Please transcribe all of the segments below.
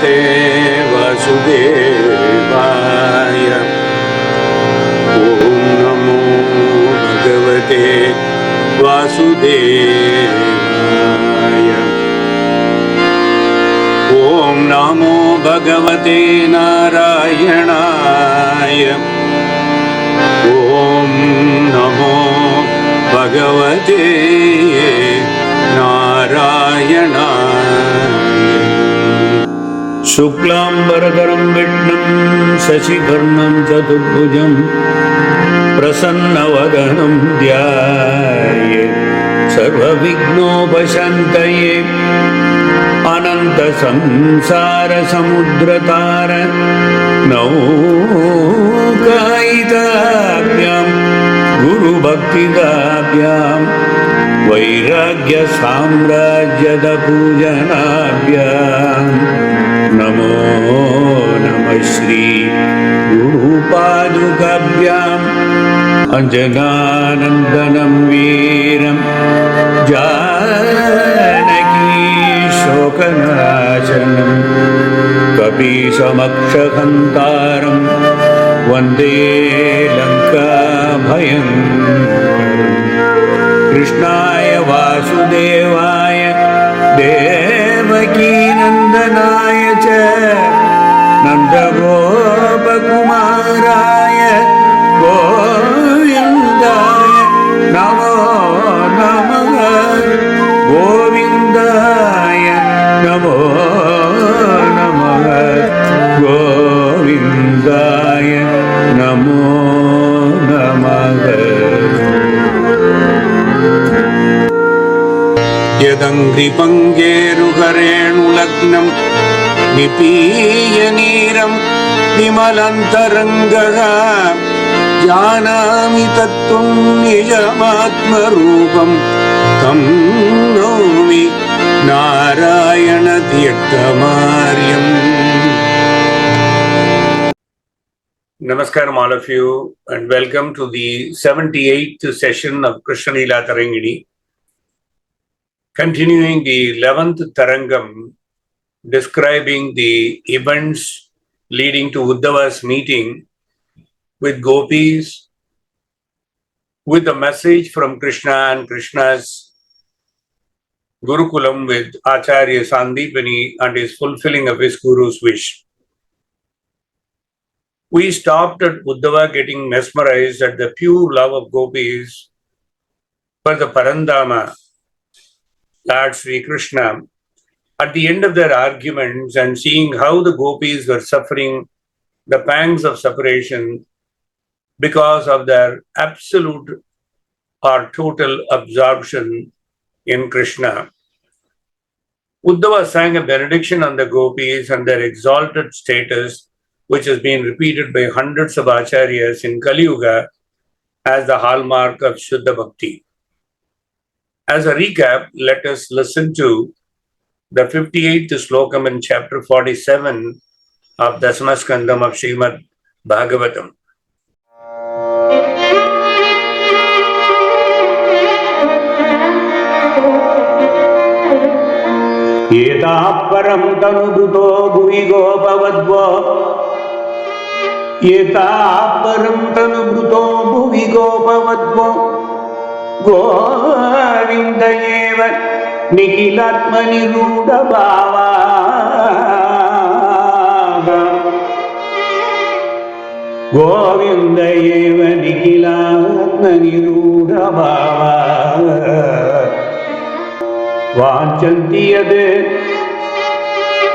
भगवते वासुदेवाय। ॐ नमो भगवते वासुदेवाय। ॐ नमो भगवते नारायणाय। ॐ नमो भगवते नारायणाय। शुक्लाम्बरधरं विष्णुं शशिवर्णं चतुर्भुजं प्रसन्नवदनं ध्यायेत् सर्वविघ्नोपशान्तये। अनन्तसंसारसमुद्रतार नौकायिताभ्यां गुरुभक्तिदाभ्यां वैराग्यसाम्राज्यदपूजनाभ्यां नमो नमः श्री गुरुपादुकाभ्याम्। अञ्जनानन्दनं वीरं जानकी शोकनाशनं कपीशमक्षहन्तारं वन्दे लङ्काभयङ्करम्। कृष्णाय वासुदेवाय देवकीनन्दनाय च नन्दगोपकुमाराय गोविन्दाय नमो नमः। गोविन्दाय नमो नमः। गोविन्दाय नमो नमः। यदङ्घ्रिपङ्गेरुहरेणुलग्नं निपीय नीरं विमलन्तरङ्गः जानामि तत्त्वं निजमात्मरूपं तं नौमि नारायणतीर्थमार्यम्। Namaskaram all of you and welcome to the 78th session of Krishnaleela Tarangini. Continuing the 11th Tarangam, describing the events leading to Uddhava's meeting with gopis, with a message from Krishna and Krishna's Gurukulam with Acharya Sangita and his fulfilling of his Guru's wish. We stopped at Uddhava getting mesmerized at the pure love of gopis for the Parandama, Lord Sri Krishna, at the end of their arguments and seeing how the gopis were suffering the pangs of separation because of their absolute or total absorption in Krishna. Uddhava sang a benediction on the gopis and their exalted status, which has been repeated by hundreds of acharyas in Kali Yuga as the hallmark of Shuddha Bhakti. As a recap, let us listen to the 58th slokam in chapter 47 of Dasmaskandam of Srimad Bhagavatam. Yetah param tanubhuto bhuvi gopavadvo. Yetah param tanubhuto bhuvi gopavadvo. Govindayeva nikilatmanirudabhava. Govindayeva nikilatmanirudabhava. Vanchanti yade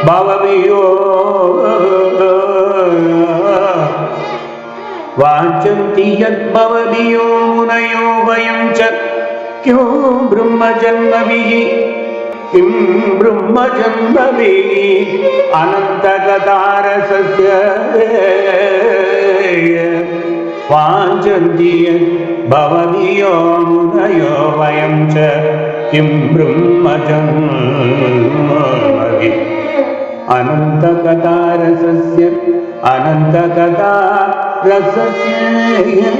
bhavaviyo. Vanchanti yad bhavaviyo munayo vayam chat. Kyum brahma janmavihi, kim brahma janmavihi, ananta katarasasya. Vanchanti yad bhavaviyo munayo vayam chat. Kim brahma janmavihi, ananta katarasasya, ananta katarasasya.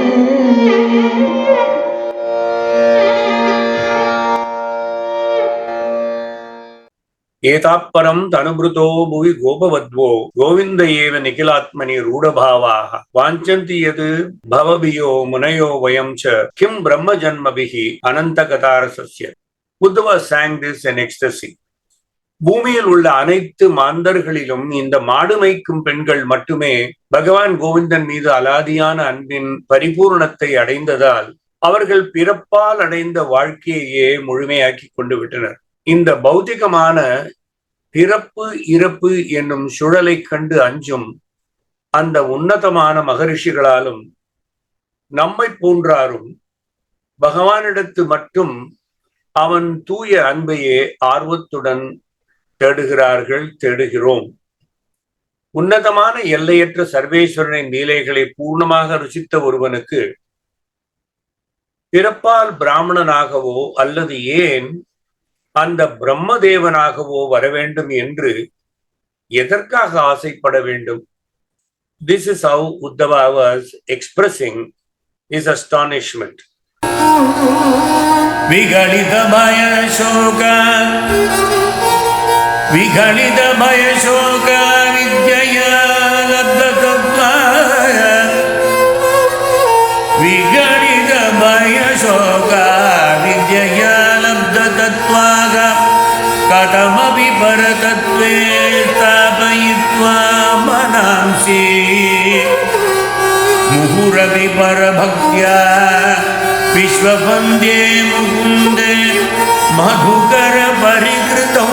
ஏதாப்பரம் தனுபிருதோ புவி கோபவத்வோ கோவிந்த ஏவ நிகிலாத்மனி ரூடபாவாக வாஞ்சந்தி யது பவபியோ முனையோ வயம் ச கிம் பிரம்ம ஜன்மபிகி அனந்த கதாரசஸ்ய. Uddhava sang this in ecstasy. பூமியில் உள்ள அனைத்து மாந்தர்களிலும் இந்த மாடு மேய்க்கும் பெண்கள் மட்டுமே பகவான் கோவிந்தன் மீது அலாதியான அன்பின் பரிபூர்ணத்தை அடைந்ததால் அவர்கள் பிறப்பால் அடைந்த வாழ்க்கையே முழுமையாக்கி கொண்டு விட்டனர். இந்த பௌதிகமான பிறப்பு இறப்பு என்னும் சுழலை கண்டு அஞ்சும் அந்த உன்னதமான மகரிஷிகளாலும் நம்மை போன்றாரும் பகவானிடத்து மட்டும் அவன் தூய அன்பையே ஆர்வத்துடன் தேடுகிறோம். உன்னதமான எல்லையற்ற சர்வேஸ்வரனின் லீலைகளை பூர்ணமாக ருசித்த ஒருவனுக்கு பிறப்பால் பிராமணனாகவோ அல்லது ஏன் அந்த பிரம்மதேவனாகவோ வர வேண்டும் என்று எதற்காக ஆசைப்பட வேண்டும்? This is how Uddhava was expressing his astonishment. Vigalidamaya shoka vidyaya labdhattvaya vigalidamaya shoka vidyaya labdhattvaya katamapi paratatve stapayitva manamsi muhuravi parabhaktya vishwabandhe mukunde madhukara parikritam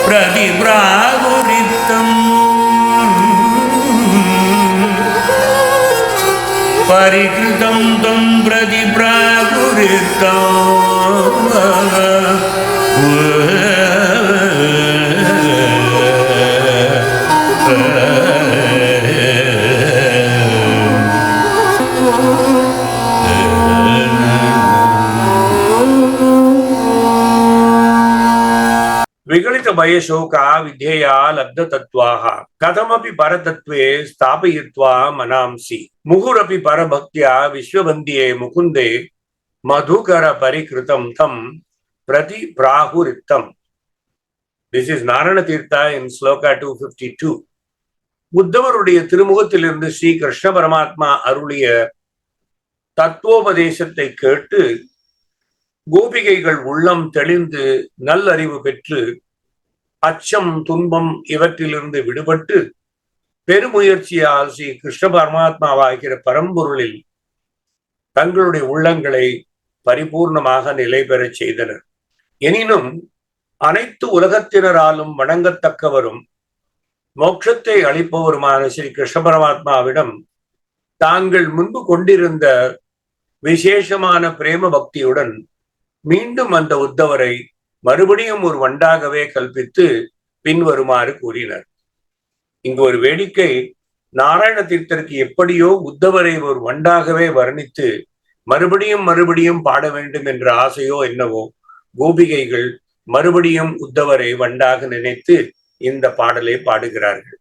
pradibraguritam parikritam tam pradibraguritam. விகலித பயசோகா வித்யா லப்த தத்வாஹ கதமபி பரதத்வே ஸ்தாபயித்வா மனாம்சி முகுரபி பரபக்தியா விஸ்வபந்தியே முகுந்தே மதுகர பரிகிருதம் தம் பிரதி பிராகுரித்தம். This is Narayana Tirtha in Sloka 252. உத்தவருடைய திருமுகத்திலிருந்து Sri Krishna பரமாத்மா அருளிய தத்துவோபதேசத்தை கேட்டு கோபிகைகள் உள்ளம் தெளிந்து நல்லறிவு பெற்று அச்சம் துன்பம் இவற்றிலிருந்து விடுபட்டு பெருமுயற்சியால் ஸ்ரீ கிருஷ்ண பரமாத்மாவாகிற பரம்பொருளில் தங்களுடைய உள்ளங்களை பரிபூர்ணமாக நிலை பெறச் செய்தனர். எனினும் அனைத்து உலகத்தினராலும் வணங்கத்தக்கவரும் மோட்சத்தை அளிப்பவருமான ஸ்ரீ கிருஷ்ண பரமாத்மாவிடம் தாங்கள் முன்பு கொண்டிருந்த விசேஷமான பிரேம பக்தியுடன் மீண்டும் அந்த உத்தவரை மறுபடியும் ஒரு வண்டாகவே கல்பித்து பின்வருமாறு கூறினர். இங்கு ஒரு வேடிக்கை, நாராயண தீர்த்தருக்கு எப்படியோ உத்தவரை ஒரு வண்டாகவே வர்ணித்து மறுபடியும் பாட வேண்டும் என்ற ஆசையோ என்னவோ, கோபிகைகள் மறுபடியும் உத்தவரை வண்டாக நினைத்து இந்த பாடலை பாடுகிறார்கள்.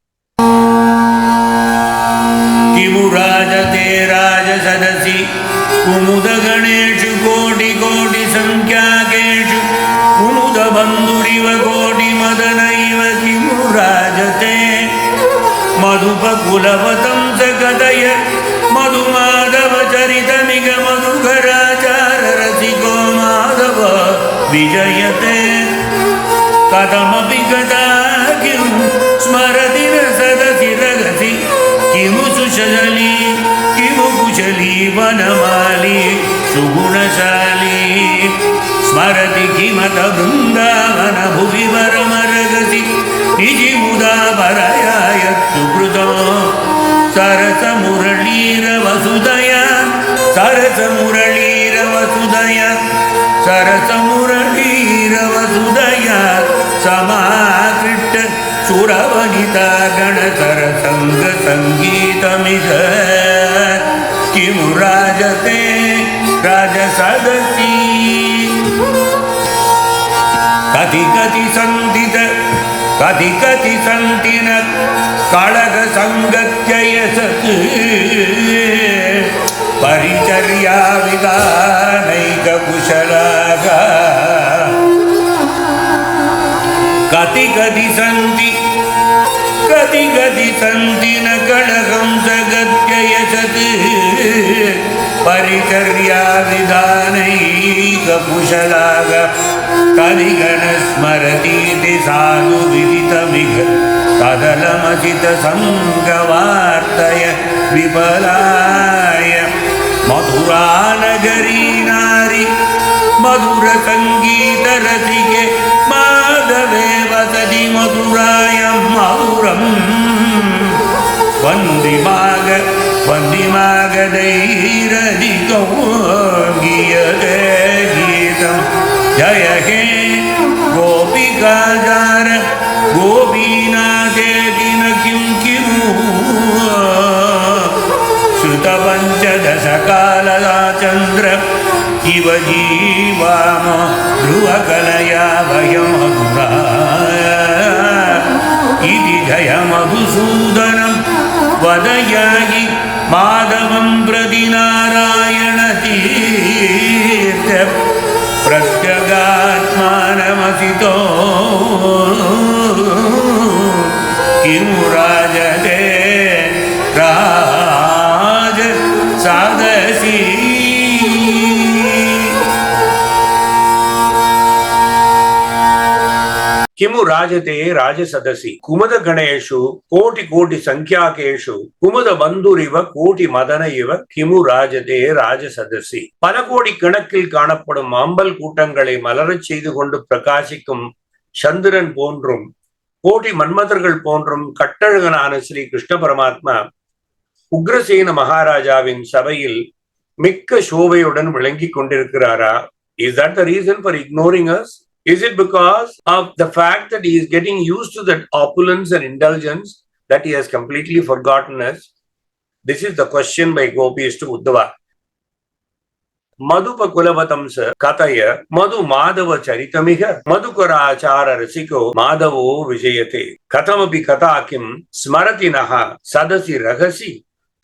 கிமுராஜதே ராஜ சதசி குமுத கணேஷு கோடி கோடி சங்கியாகேஷு குமுத பந்துரிவ கோடி மதனைவ கிமுராஜதே மதுப குலவதம் சகதய மது மாதவ சரிதமிக மதுகராச்சார ரசிகோ மாதவ விஜயதே கதமபி கதா கிம் ஸ்மரதி சதசி ரகசி கிமு சுஷலி கிமு குஷலி வனமாலி சுகுணசாலி ஸ்மரதி கிமத பிருந்தாவன புவி வரமரகசி நிஜி முதா பரயாயத்து கிருதோ சரச முரளீர வசுதய சரச முரளீர வசுதய சரச முரளீர வசுதய சமாகிருட்ட சுரவனிதா கணசர சங்க சங்கீதமிக கிமு ராஜதே ராஜசதசி கதி கதி சந்தித கதி கதி சந்தின கழக சங்கத்யயசத் பரிச்சர்யா விதானைக குஷலாக கதி கதி சந்தி கதி கதி சந்தின கழகம் சகத்யயசத் பரிச்சர்யா விதானைக குஷலாக கதிகண ஸ்மரதீதி சாது விதிதமிக கதலமசித சங்கவார்த்தய விபலாய மதுராநகரி நாரி மதுர சங்கீத ரசிகே மாதவே வசதி மதுராயம் மதுரம் வந்திமாக வந்திமாக தைரதிகோ கீயதே கீதம் ஜய ஹே கோபிகாதார கோபீநாதேதின கிம் கிமு ஸ்ருத பஞ்சதச காலதா சந்திர இவ ஜீவாம ಧ್ರುವಕಲயா வயமதுரா இதி ஜய மதுசூதனம் வதயாகி மாதவம் பிரதி நாராயண தீர்த்த பிரத்யகாத்மானமசிதோ கிமு ராஜதே ராஜ சதசி किमु राजते राजसदसि कुमुद गणेषु कोटि कोटि संख्याकेषु कुमुद बंधुरिव कोटि मदन इव किमु राजते राजसदसि பல கோடி கணக்கில் காணப்படும் ஆம்பல் கூட்டங்களை மலரச் செய்து கொண்டு பிரகாசிக்கும் சந்திரன் போன்றும் கோடி மன்மதர்கள் போன்றும் கட்டழகனான ஸ்ரீ கிருஷ்ண பரமாத்மா உக்ரசேன மகாராஜாவின் சபையில் மிக்க சோபையுடன் விளங்கிக் கொண்டிருக்கிறாரா? Is that the reason for ignoring us? Is it because of the fact that he is getting used to that opulence and indulgence that he has completely forgotten us? This is the question by gopis to Uddhava. Madhupa kulavatamsa kataya madhu madhava charitamiga madhukara achara rasiko madhavo vijayate kathamapi kathakim smaratinaha sadasi ragasi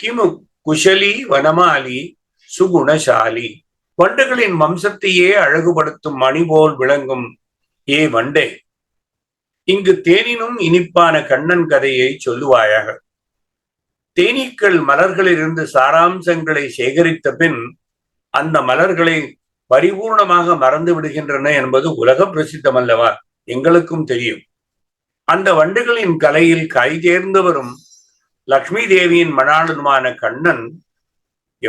kimu kushali vanamali sugunashali. வண்டுகளின் வம்சத்தையே அழகுபடுத்தும் மணி போல் விளங்கும் ஏ வண்டே, இங்கு தேனினும் இனிப்பான கண்ணன் கதையை சொல்லுவாயாக. தேனீக்கள் மலர்களிலிருந்து சாராம்சங்களை சேகரித்த பின் அந்த மலர்களை பரிபூர்ணமாக மறந்து விடுகின்றன என்பது உலக பிரசித்தம் அல்லவா? எங்களுக்கும் தெரியும். அந்த வண்டுகளின் கலையில் கை தேர்ந்தவரும் லக்ஷ்மி தேவியின் மணாளனுமான கண்ணன்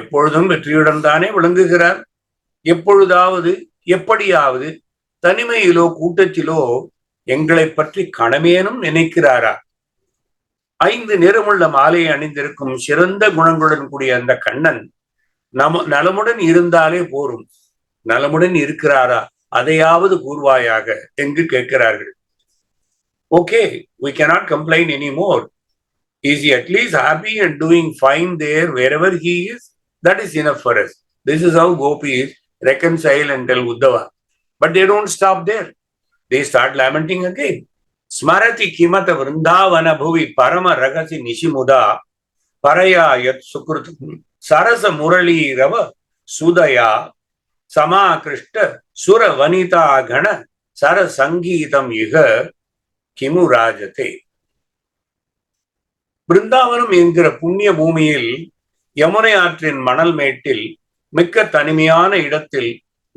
எப்பொழுதும் வெற்றியுடன் தானே விளங்குகிறார். எப்பொழுதாவது எப்படியாவது தனிமையிலோ கூட்டத்திலோ எங்களை பற்றி கணமேனும் நினைக்கிறாரா? 5 நிறமுள்ள மாலையை அணிந்திருக்கும் சிறந்த குணங்களுடன் கூடிய அந்த கண்ணன் நலமுடன் இருந்தாலே போரும். நலமுடன் இருக்கிறாரா அதையாவது கூறுவாயாக என்று கேட்கிறார்கள். Okay, we cannot complain anymore. Is he at least happy and doing fine there wherever he is? That is enough for us. This is how gopis reconcile and tell Uddhava. But they don't stop there. They start lamenting again. Smarati kimata vrindavana bhuvi parama ragasi nishimuda paraya yat sukrutam sarasa murali rava sudaya sama krishta sura vanita gana sara sangeetam iha kimu rajate. Brindavanam என்கிற புண்ணிய பூமியில் யமுனை ஆற்றின் மணல் மேட்டில் மிக்க தனிமையான இடத்தில்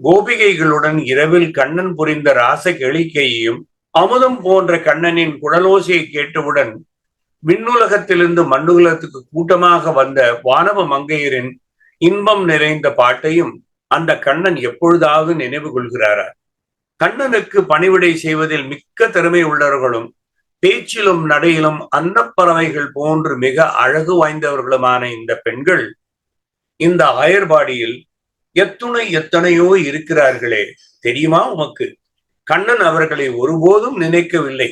கோபிகைகளுடன் இரவில் கண்ணன் புரிந்த ராச கேளிக்கையையும் அமுதம் போன்ற கண்ணனின் குழலோசையை கேட்டவுடன் விண்ணுலகத்திலிருந்து மண்ணுலகத்துக்கு கூட்டமாக வந்த வானவ மங்கையரின் இன்பம் நிறைந்த பாட்டையும் அந்த கண்ணன் எப்பொழுதாவது நினைவு கொள்கிறாரா? கண்ணனுக்கு பணிவிடை செய்வதில் மிக்க திறமை உள்ளவர்களும் பேச்சிலும் நடையிலும் அன்னப்பறவைகள் போன்று மிக அழகு வாய்ந்தவர்களுமான இந்த பெண்கள் இந்த ஆயர்பாடியில் எத்தனையோ இருக்கிறார்களே, தெரியுமா உமக்கு? கண்ணன் அவர்களை ஒருபோதும் நினைக்கவில்லை,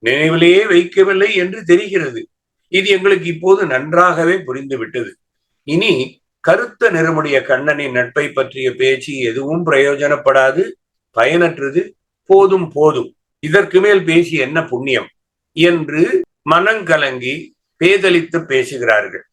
நினைவிலேயே வைக்கவில்லை என்று தெரிகிறது. இது எங்களுக்கு இப்போது நன்றாகவே புரிந்துவிட்டது. இனி கருத்த நிறமுடைய கண்ணனின் நட்பை பற்றிய பேச்சு எதுவும் பிரயோஜனப்படாது, பயனற்றது. போதும் போதும். இதற்கு மேல் பேசி என்ன புண்ணியம் என்று மனங்கலங்கி பேதலித்து பேசுகிறார்கள்.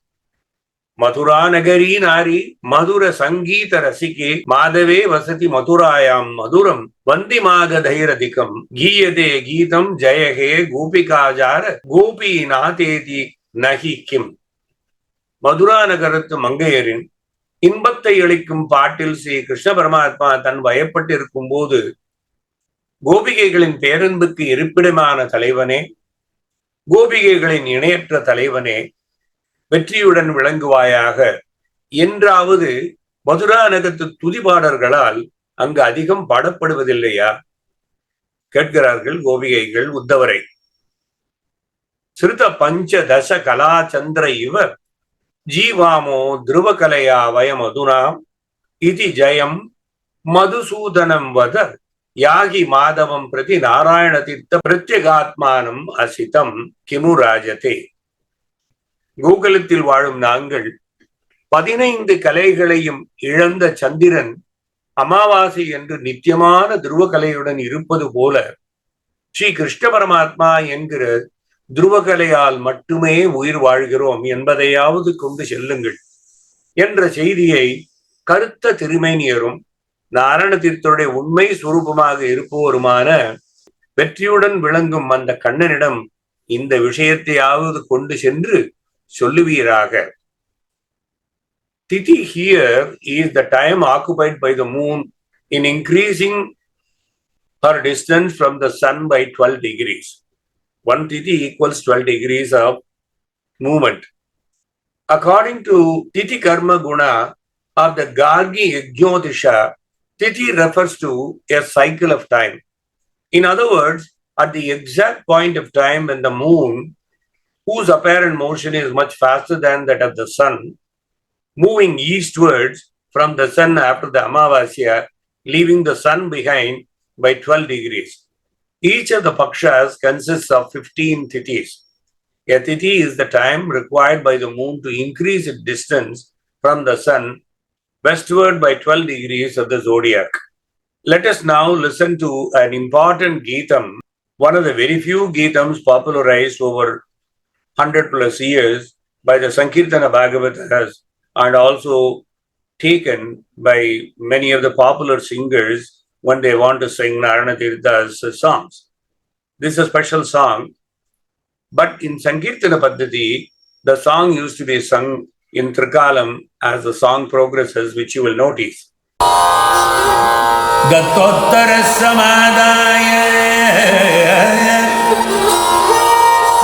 மதுரா நகரி நாரி மதுர சங்கீத ரசிகே மாதவே வசதி மதுராயாம் மதுரம் வந்தி மாகதைரதிகம் கீயதே கீதம் ஜெயகே கோபிகாஜார கோபி நாதேதி நகி கிம். மதுரா நகரத்து மங்கையரின் இன்பத்தை அளிக்கும் பாட்டில் ஸ்ரீ கிருஷ்ண பரமாத்மா தன் வயப்பட்டிருக்கும் போது கோபிகைகளின் பேரன்புக்கு இருப்பிடமான தலைவனே, கோபிகைகளின் இணையற்ற தலைவனே, வெற்றியுடன் விளங்குவாயாக என்றாவது மதுரா நகரத்து துதிபாடர்களால் அங்கு அதிகம் பாடப்படுவதில்லையா? கேட்கிறார்கள் கோபிகைகள் உத்தவரை. சிறுத பஞ்ச தச கலாச்சந்திர இவ ஜீவாமோ துருவகலையா வயம் அதுனாம் இதி ஜயம் மதுசூதனம் வத யாகி மாதவம் பிரதி நாராயண தீர்த்த பிரத்யேகாத்மானம் அசிதம் கிமு ராஜதே. கோகுலத்தில் வாழும் நாங்கள் 15 கலைகளையும் இழந்த சந்திரன் அமாவாசை என்று நித்தியமான துருவகலையுடன் இருப்பது போல ஸ்ரீ கிருஷ்ண பரமாத்மா என்கிற துருவகலையால் மட்டுமே உயிர் வாழ்கிறோம் என்பதையாவது கொண்டு செல்லுங்கள் என்ற செய்தியை கருத்த திருமேனியரும் நாராயண தீர்த்தருடைய உண்மை சுரூபமாக இருப்பவருமான வெற்றியுடன் விளங்கும் அந்த கண்ணனிடம் இந்த விஷயத்தையாவது கொண்டு சென்று சொல்லுவீராக. Tithi here is the time occupied by the moon in increasing her distance from the sun by 12 degrees. One Tithi equals 12 degrees of movement. According to Tithi Karma Guna of the Gargi Yajnotisha, Tithi refers to a cycle of time. In other words, at the exact point of time when the moon, whose apparent motion is much faster than that of the sun, moving eastwards from the sun after the Amavasya, leaving the sun behind by 12 degrees. Each of the pakshas consists of 15 tithis. A tithi is the time required by the moon to increase its distance from the sun westward by 12 degrees of the zodiac. Let us now listen to an important Gitam, one of the very few Gitams popularized over 100 plus years by the Sankirtana Bhagavatas and also taken by many of the popular singers when they want to sing Narayana Tirtha's songs. This is a special song, but in Sankirtana Paddhati, the song used to be sung in Trikalam as the song progresses, which you will notice. Gattottara samadaya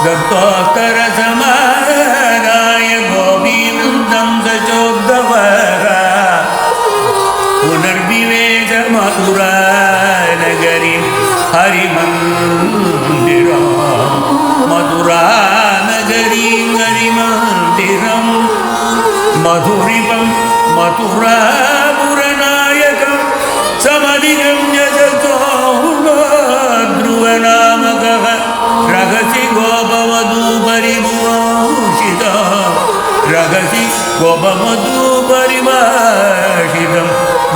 Gattottara samadaya Gopi vrindam sachodhavara Punarvivesa madhura nagari harimandiram Madhura nagari harimandiram Madhuripam Mathura puranayakam Samadhikam yajato dhruvanamakaha Ragasi gopavadu paribhushitam Ragasi gopavadu paribhushitam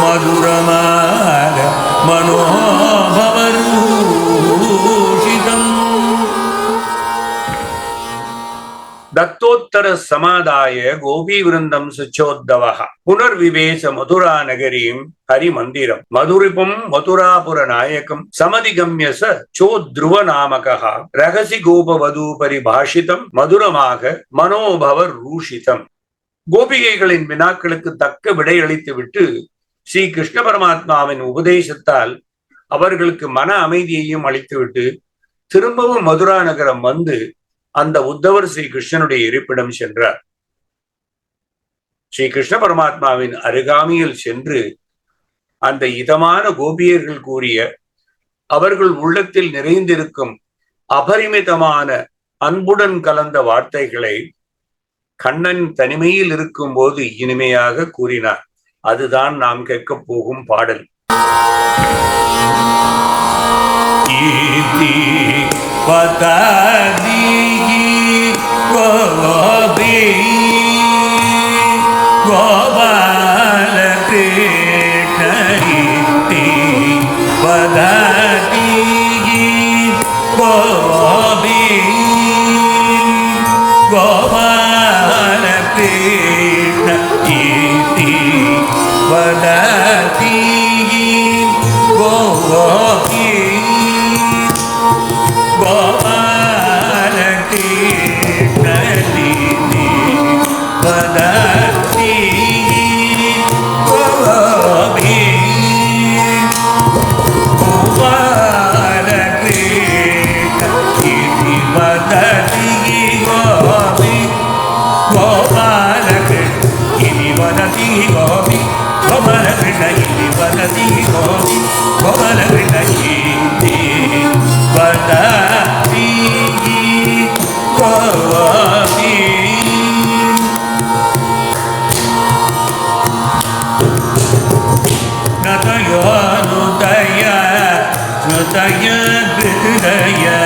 Madhuramara manohavarushidam. Dattottara samadaya gopi vrindam sachodhavaha punarvivesa madhura nagarim hari mandiram madhuripam mathurapura nayakam samadigamyasa chodhruva namakaha ragasi gopavadu paribhashitam madhuramaga manobavar rushitam. கோபிகைகளின் வினாக்களுக்கு தக்க விடையளித்து விட்டு ஸ்ரீ கிருஷ்ண பரமாத்மாவின் உபதேசத்தால் அவர்களுக்கு மன அமைதியையும் அளித்துவிட்டு திரும்பவும் மதுரா நகரம் வந்து அந்த உத்தவர் ஸ்ரீ கிருஷ்ணனுடைய இருப்பிடம் சென்றார். ஸ்ரீ கிருஷ்ண பரமாத்மாவின் அருகாமையில் சென்று அந்த இதமான கோபியர்கள் கூறிய அவர்கள் உள்ளத்தில் நிறைந்திருக்கும் அபரிமிதமான அன்புடன் கலந்த வார்த்தைகளை கண்ணன் தனிமையில் இருக்கும் போது இனிமையாக கூறினார். அதுதான் நாம் கேட்கப் போகும் பாடல். Gopala Krishna iti vadati Gopi Gopala Krishna iti vadati Gopi Gopala Krishna iti vadati Gopi Gopala Krishna iti vadati Gopi Gopala Krishna iti vadati Gopi Gopala Krishna iti vadati Gopi Nataya Nutaya Nutaya Gridaya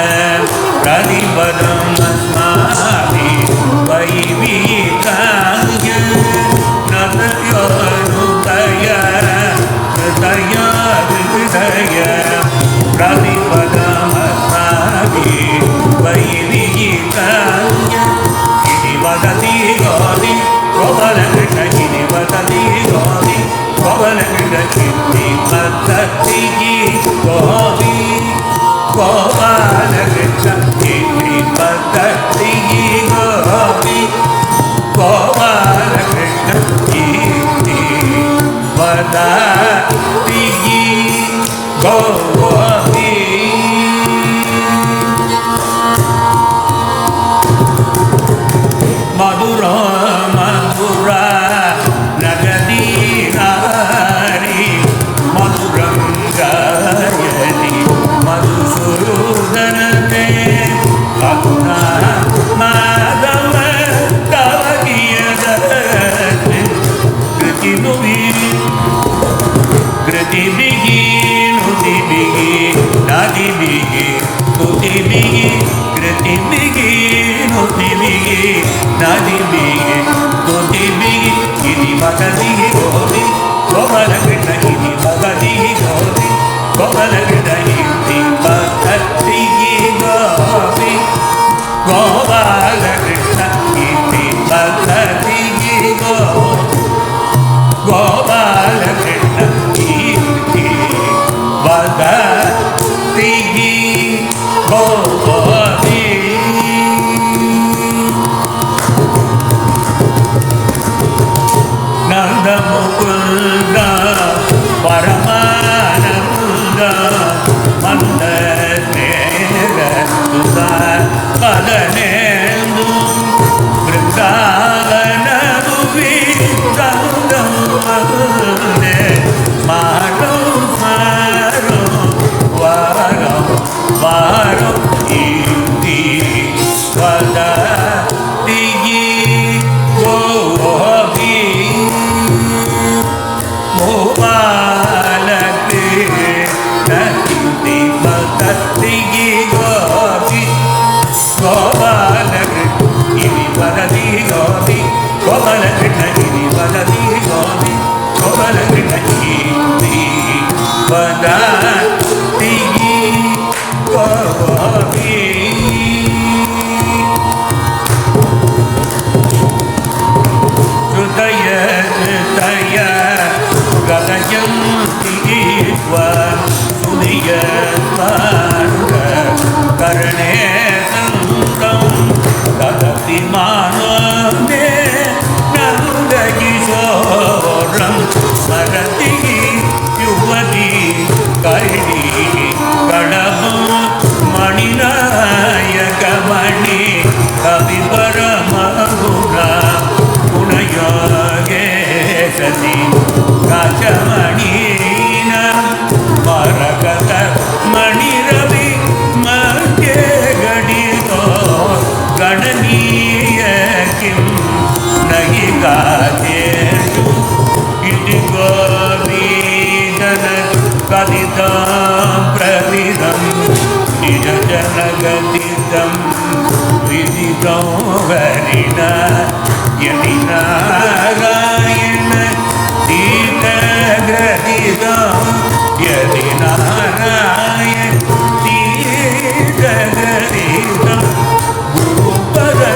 Pradibadam Asmati Vaivitaya Nataya Nutaya Nutaya Gridaya Pradibadam Asmati Vaivitaya Ini vadati Gopi Gopala Krishna ini vadati Gopi Gopala Krishna ini vadati Gopi Gopala Krishna ini vadati Gopi Gopala Krishna ini vadati Gopi Madura Madura Nagadi Nari Maduram Gayani Madhusudanate Aduna Madama Tavakiyadate Kriti Nubi Kriti Bigi Nuti Bigi Nadi Bigi Nuti Bigi Kriti Bigi Nuti Bigi Nadi Bigi Nuti Bigi Ini Madadi Gopi Gopala Krishna ini Madadi Gopi Gopala Krishna ini Madadi Gopi Gopala Krishna ini Madadi Gopi Gopala Krishna ini Madadi Gopi Nanda Mukunda Paramananda Mandanera Tusa Padanendu Vrindavana Vindandam Magune Maram Maram Varam Varam Iti Vadati Gopi Gopala Krishna iti vadati Gopi Gopala Krishna iti vadati Gopi Gopala Krishna iti vadati Gopi Gopala Krishna iti vadati Gopi Sudaya Sudaya Gadayam Tigwa Sudaya Sudaya Karane Sandam Gadati Maname Nanda Kishoram Marati Yuvati Kairi Kadam Maninaya Kamani Kaviparamaguna Unayage Sati Kachamanina Marakata Maniravi Magye Gadito Gadaniya Kim Nahi Gatesu Itigo Vidana Kaditam Pravidam Nijajanagaditam Vididam Varina Yadina Rayana Dita Gradidam Yadina Rayana Dita Gradidam Guru Pada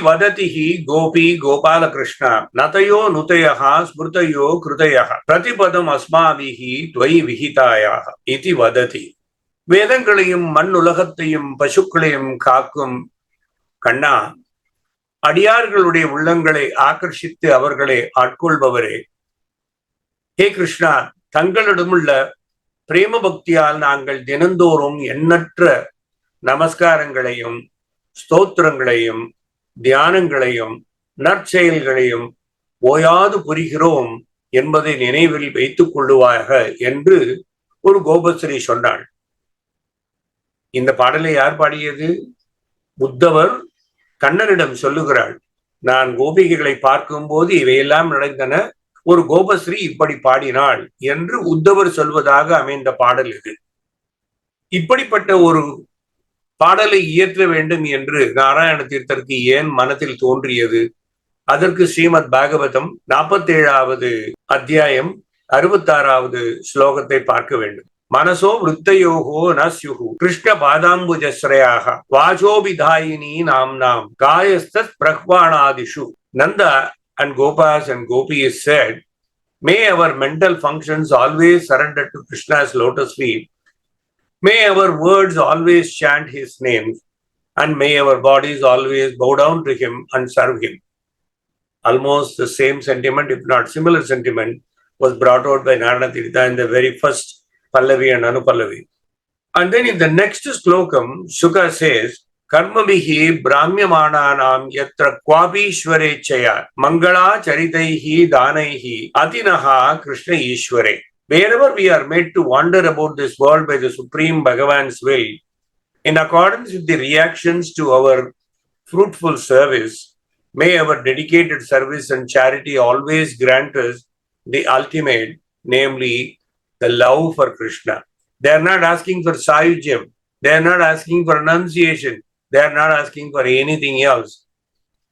vadatihi gopi gopala krishna natayo nutayaha smrutayo krutayaha pratipadam asmavihi tvai vihitayaha iti vadati. வேதங்களையும் மண்ணுலகத்தையும் பசுக்களையும் காக்கும் கண்ணா, அடியார்களுடைய உள்ளங்களை ஆக்கர்ஷித்து அவர்களை ஆட்கொள்பவரே, ஹே கிருஷ்ணா, தங்களிடமுள்ள பிரேம பக்தியால் நாங்கள் தினந்தோறும் எண்ணற்ற நமஸ்காரங்களையும் ஸ்தோத்திரங்களையும் தியானங்களையும் நற்செயல்களையும் ஓயாது புரிகிறோம் என்பதை நினைவில் வைத்துக் கொள்ளுவாக என்று ஒரு கோபஸ்ரீ சொன்னாள். இந்த பாடலை யார் பாடியது? உத்தவர் கண்ணனிடம் சொல்லுகிறாள், நான் கோபிகைகளை பார்க்கும் போது இவையெல்லாம் நடந்தன, ஒரு கோபஸ்ரீ இப்படி பாடினாள் என்று உத்தவர் சொல்வதாக அமைந்த பாடல் இது. இப்படிப்பட்ட ஒரு பாடலை இயற்ற வேண்டும் என்று நாராயண தீர்த்தருக்கு ஏன் மனத்தில் தோன்றியது? அதற்கு ஸ்ரீமத் பாகவதம் 47வது அத்தியாயம் 66வது ஸ்லோகத்தை பார்க்க வேண்டும். மனசோ விருத்தயோகோ நஸ்யுஹு Krishna பாதாம்புஜஸ்ரயாக வாசோபிதாயினி நாம்னாம் காயஸ்தத் பிரஹ்வாணாதிஷு. Nanda and Gopas and Gopis said, may our mental functions always surrender to Krishna's lotus feet. May our words always chant his names, and may our bodies always bow down to him and serve him. Almost the same sentiment, if not similar sentiment, was brought out by Narana Tirtha in the very first Pallavi and Anupallavi. And then in the next slokam, Shuka says, Karmabihi brahmyamananam yatra kwabishwarechaya mangala charitaihi danaihi atinaha Krishna Ishware. Wherever we are made to wander about this world by the Supreme Bhagavan's will, in accordance with the reactions to our fruitful service, may our dedicated service and charity always grant us the ultimate, namely the love for Krishna. They are not asking for Sayujyam. They are not asking for renunciation. They are not asking for anything else.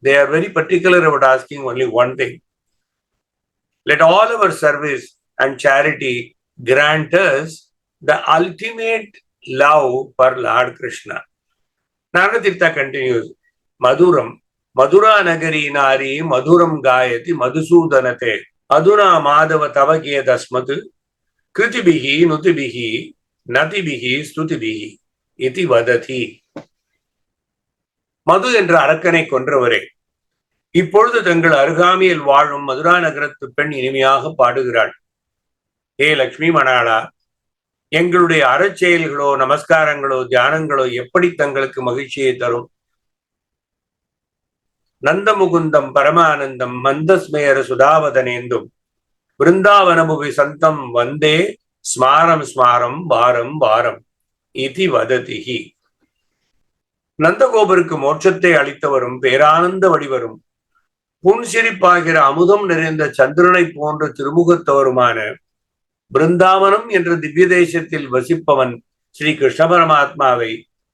They are very particular about asking only one thing. Let all our service and charity grant us the ultimate love for Lord Krishna. Naranatirtha continues, Maduram, Madura Nagari Nari, Maduram Gayati, Madhusudanate, Aduna Madhava Tavakiya Dasmatu, Kritibihi, Nutibihi, Natibihi, Stutibihi, Iti Vadati. மது என்ற அரக்கனை கொன்றவரே, இப்பொழுது தங்கள் அருகாமையில் வாழும் மதுரா நகரத்து பெண் இனிமையாக பாடுகிறாள். ஹே லக்ஷ்மி மணாளா, எங்களுடைய அறச்செயல்களோ நமஸ்காரங்களோ தியானங்களோ எப்படி தங்களுக்கு மகிழ்ச்சியை தரும்? நந்தமுகுந்தம் பரமானந்தம் மந்தஸ்மேர சுதாவதனேந்தும் பிருந்தாவனபுவி சந்தம் வந்தே ஸ்மாரம் ஸ்மாரம் வாரம் வாரம் இதி வததிஹி. நந்தகோபருக்கு மோட்சத்தை அளித்தவரும் பேரானந்த வடிவரும் புன்சிரிப்பாகிற அமுதம் நிறைந்த சந்திரனை போன்ற திருமுகத்தவருமான பிருந்தாவனம் என்ற திவ்ய தேசத்தில் வசிப்பவன் ஸ்ரீ கிருஷ்ண பரமாத்மாவை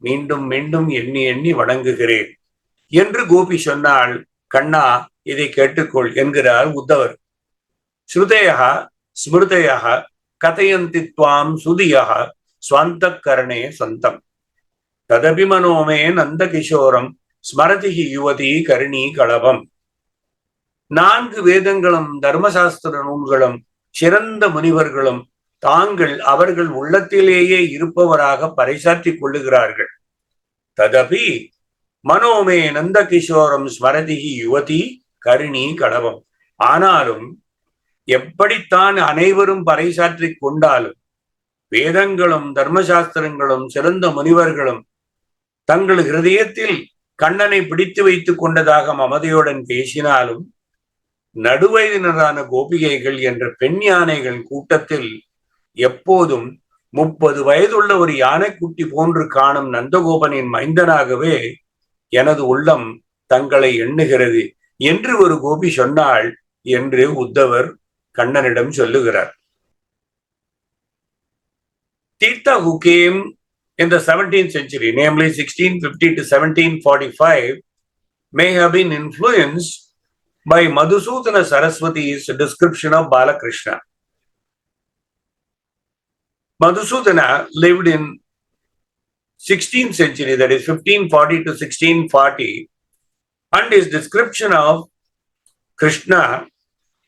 மீண்டும் மீண்டும் எண்ணி எண்ணி வணங்குகிறேன் என்று கோபி சொன்னாள். கண்ணா, இதை கேட்டுக்கொள் என்கிறார் உத்தவர். ஸ்ருதயா ஸ்மிருதயா கதயந்தி த்வாம் சுதியா ஸ்வந்த கரணே சந்தம் ததபிமனோமே நந்த கிஷோரம் ஸ்மரதிஹி யுவதி கருணி களபம். 4 வேதங்களும் தர்மசாஸ்திர நூல்களும் சிறந்த முனிவர்களும் தாங்கள் அவர்கள் உள்ளத்திலேயே இருப்பவராக பறைசாற்றிக் கொள்ளுகிறார்கள். ததபி மனோமே நந்த கிஷோரம் ஸ்மரதிஹி யுவதி கருணி களபம். ஆனாலும் எப்படித்தான் அனைவரும் பறைசாற்றிக் கொண்டாலும் வேதங்களும் தர்மசாஸ்திரங்களும் சிறந்த முனிவர்களும் தங்கள் ஹிருதயத்தில் கண்ணனை பிடித்து வைத்துக் கொண்டதாக மமதையுடன் பேசினாலும் நடுவயதினரான கோபிகைகள் என்ற பெண் யானைகள் கூட்டத்தில் எப்போதும் 30 வயதுள்ள ஒரு யானைக்குட்டி போன்று காணும் நந்தகோபனின் மைந்தனாகவே எனது உள்ளம் தங்களை எண்ணுகிறது என்று ஒரு கோபி சொன்னாள் என்று உத்தவர் கண்ணனிடம் சொல்லுகிறார். Tirtha, who came in the 17th century, namely 1650 to 1745, may have been influenced by Madhusudana Saraswati's description of Balakrishna. Madhusudana lived in 16th century, that is 1540 to 1640, And his description of Krishna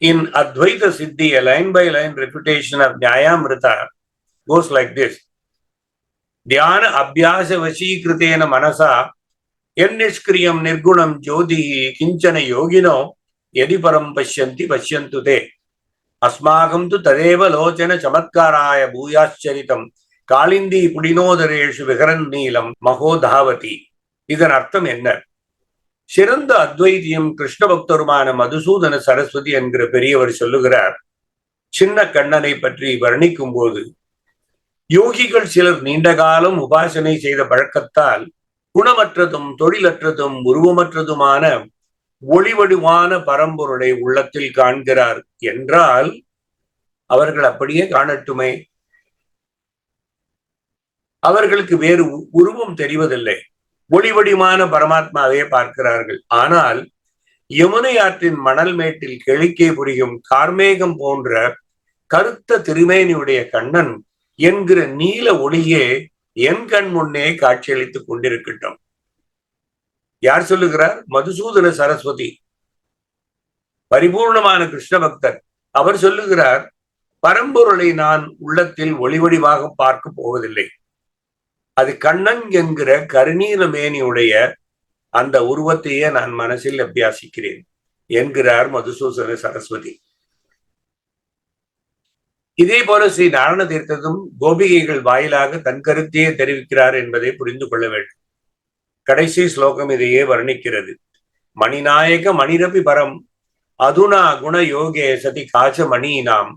in Advaita Siddhi, a line-by-line refutation of Nyayamrita, goes like this. Dhyana abhyasa vashikritena manasa yannishkriyam nirgunam jyodihi kinchana yogino yadi param pashyanti pashyantu te asmagam tu tadeva lochana chamatkaraya bhuyascharitam kalindi pudinodareshu viharan neelam mahodhavati. இதன் அர்த்தம் என்ன? சிறந்த அத்வைத்தியம் கிருஷ்ண பக்தருமான மதுசூதன சரஸ்வதி என்கிற பெரியவர் சொல்லுகிறார். சின்ன கண்ணனை பற்றி வர்ணிக்கும் போது, யோகிகள் சிலர் நீண்ட காலம் உபாசனை செய்த பழக்கத்தால் குணமற்றதும் தொழிலற்றதும் உருவமற்றதுமான ஒளிவடிவான பரம்பொருளை உள்ளத்தில் காண்கிறார் என்றால் அவர்கள் அப்படியே காணட்டுமே. அவர்களுக்கு வேறு உருவம் தெரிவதில்லை, ஒளிவடிவான பரமாத்மாவே பார்க்கிறார்கள். ஆனால் யமுனை ஆற்றின் மணல் மேட்டில் கெளிக்கை புரியும் கார்மேகம் போன்ற கருத்த திருமேனியுடைய கண்ணன் என்கிற நீல ஒளியே என் கண் முன்னே காட்சியளித்துக் கொண்டிருக்கட்டும். யார் சொல்லுகிறார்? மதுசூதன சரஸ்வதி, பரிபூர்ணமான கிருஷ்ண பக்தர். அவர் சொல்லுகிறார், பரம்பொருளை நான் உள்ளத்தில் ஒளிவடிவாக பார்க்க போவதில்லை, அது கண்ணன் என்கிற கருநீல மேனியுடைய அந்த உருவத்தையே நான் மனசில் அபியாசிக்கிறேன் என்கிறார் மதுசூதன சரஸ்வதி. இதே போல ஸ்ரீ நாராயண தீர்த்ததும் கோபிகைகள் வாயிலாக தன் கருத்தையே தெரிவிக்கிறார் என்பதை புரிந்து கொள்ள வேண்டும். கடைசி ஸ்லோகம் இதையே வர்ணிக்கிறது. மணிநாயக மணிரபி பரம் அதுனா குண யோகே சதி காச்ச மணீனாம்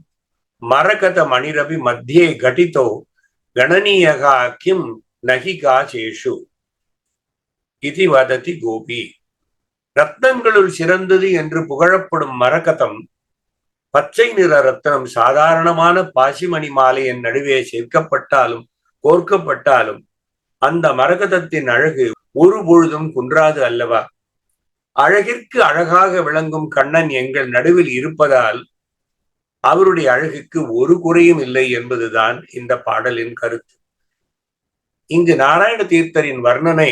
மரகத மணிரபி மத்தியே கட்டிதோ கணனீயகா கிம் நகி காச்சேஷு இதி வததி கோபி. ரத்னங்களுள் சிறந்தது என்று புகழப்படும் மரகதம், பச்சை நிற ரத்னம் சாதாரணமான பாசிமணி மாலையின் நடுவே சேர்க்கப்பட்டாலும் கோர்க்கப்பட்டாலும் அந்த மரகதத்தின் அழகு ஒரு பொழுதும் குன்றாது அல்லவா? அழகிற்கு அழகாக விளங்கும் கண்ணன் எங்கள் நடுவில் இருப்பதால் அவருடைய அழகுக்கு ஒரு குறையும் இல்லை என்பதுதான் இந்த பாடலின் கருத்து. இங்கு நாராயண தீர்த்தரின் வர்ணனை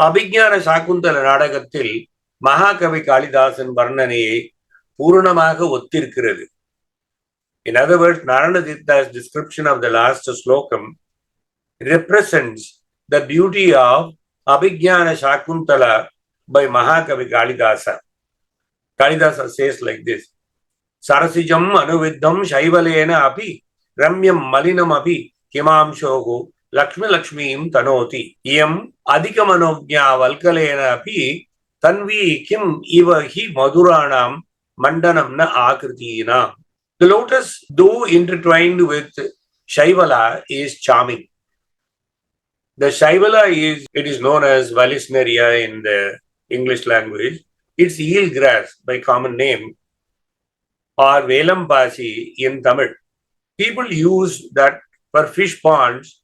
அபிஞான சாகுந்தல நாடகத்தில் மகாகவி காளிதாசன் வர்ணனையை பூரணமாக ஒத்திருக்கிறது. In other words, Narayana Tirtha's description of the last slokam represents the beauty of Abhignana Shakuntala by Mahakavi Kalidasa. Kalidasa says like this: Sarasijam anuviddham shaivalena api ramyam malinam api kimam shogo Lakshmi-Lakshmim tanoti iyam adhikamanognya valkalena api tanvi kim iva hi maduranam mandanamna akritina. The lotus, though intertwined with Shaivala, is charming. The Shaivala it is known as Vallisneria in the English language. It's eel grass by common name, or Velampasi in Tamil. People use that for fish ponds.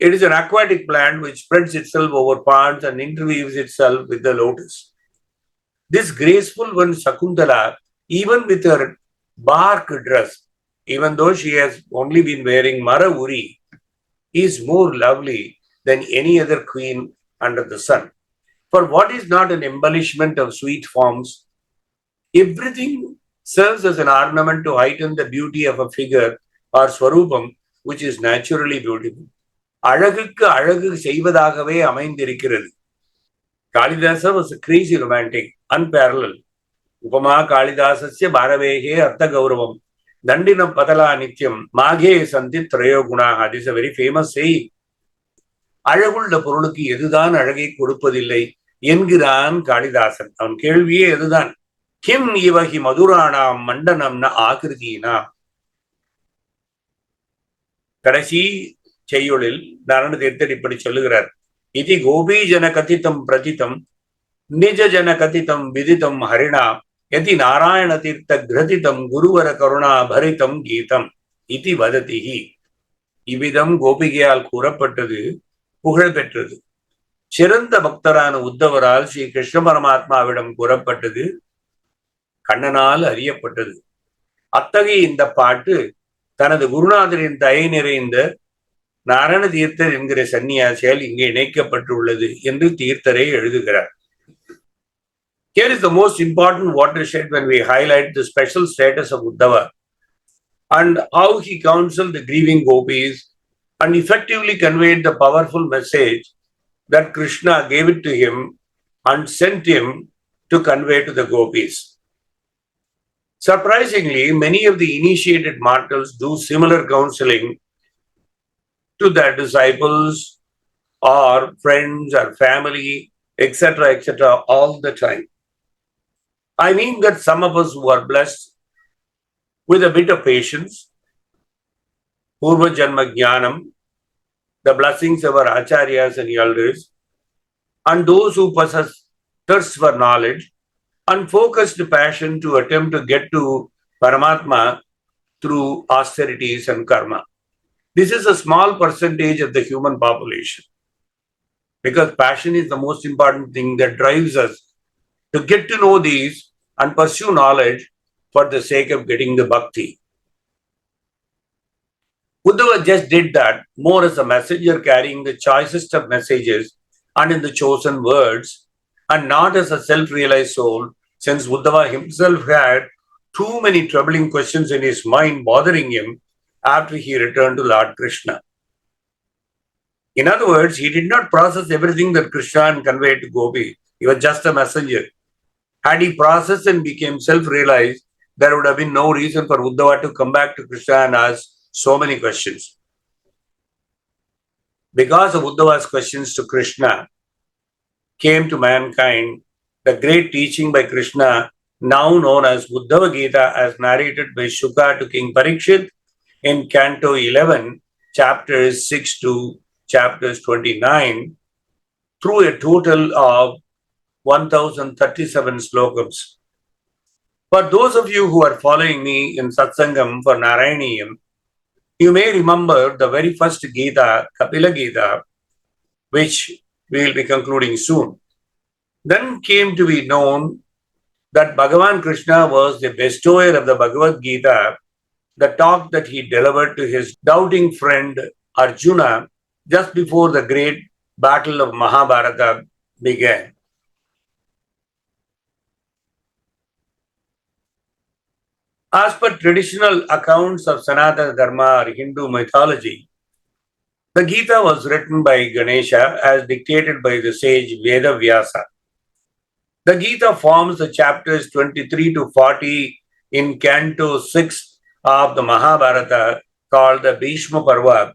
It is an aquatic plant which spreads itself over ponds and interweaves itself with the lotus. This graceful one, Shakuntala, even with her bark dress, even though she has only been wearing Mara Uri, is more lovely than any other queen under the sun. For what is not an embellishment of sweet forms? Everything serves as an ornament to heighten the beauty of a figure or Swarupam, which is naturally beautiful. அழகுக்கு அழகு செய்வதாகவே அமைந்திருக்கிறது. Kalidasa was a crazy romantic, unparalleled. Upama Kalidasasya Bharavehe Artha Gauravam Dandinam Patala Nityam Maghe Santi Trayo Gunaha. This is a very famous saying. அழகுள்ள பொருளுக்கு எதுதான் அழகை கொடுப்பதில்லை என்கிறான் காளிதாசன். அவன் கேள்வியே எதுதான், கிம் இவகி மதுரானாம் மண்டனம்னா ஆகிருதினா. கடைசி செய்யுளில் நாராயண தீர்த்தர் இப்படி சொல்லுகிறார். இதி கோபி ஜன கதிதம் பிரதிதம் நிஜ ஜன கதிதம் விதிதம் ஹரிணா யதி நாராயண தீர்த்த கிரதிதம் குருவர கருணா பரிதம் கீதம் இதி வததிஹி. இவ்விதம் கோபிகையால் கூறப்பட்டது, புகழ் பெற்றது. சிறந்த பக்தரான உத்தவரால் ஸ்ரீ கிருஷ்ண பரமாத்மாவிடம் கூறப்பட்டது, கண்ணனால் அறியப்பட்டது. அத்தகைய இந்த பாட்டு தனது குருநாதரின் தயை நிறைந்த நாராயண தீர்த்தர் என்கிற சன்னியாசியால் இங்கே இணைக்கப்பட்டுள்ளது என்று தீர்த்தரை எழுதுகிறார். Here is the most important watershed when we highlight the special status of Uddhava and how he counseled the grieving gopis and effectively conveyed the powerful message that Krishna gave it to him and sent him to convey to the gopis. Surprisingly, many of the initiated mortals do similar counseling to their disciples or friends or family, etc., all the time. I mean that some of us who are blessed with a bit of patience, Purva Janma Jnanam, the blessings of our Acharyas and elders, and those who possess thirst for knowledge and focused passion to attempt to get to Paramatma through austerities and karma. This is a small percentage of the human population because passion is the most important thing that drives us to get to know these and pursue knowledge for the sake of getting the bhakti. Uddhava just did that more as a messenger carrying the choicest of messages and in the chosen words, and not as a self-realized soul, since Uddhava himself had too many troubling questions in his mind bothering him after he returned to Lord Krishna. In other words, he did not process everything that Krishna conveyed to Gopi. He was just a messenger. Had he processed and became self-realized, there would have been no reason for Uddhava to come back to Krishna and ask so many questions. Because of Uddhava's questions to Krishna, came to mankind the great teaching by Krishna, now known as Uddhava Gita, as narrated by Shuka to King Parikshit in Canto 11, chapters 6 to chapters 29, through a total of 1037 slokams. For those of you who are following me in Satsangam for Narayaniyam, you may remember the very first Gita, Kapila Gita, which we will be concluding soon. Then came to be known that Bhagavan Krishna was the bestower of the Bhagavad Gita, the talk that he delivered to his doubting friend Arjuna just before the great battle of Mahabharata began. As per traditional accounts of Sanatana Dharma or Hindu mythology, the Gita was written by Ganesha as dictated by the sage Veda Vyasa. The Gita forms the chapters 23 to 40 in Canto 6 of the Mahabharata called the Bhishma Parva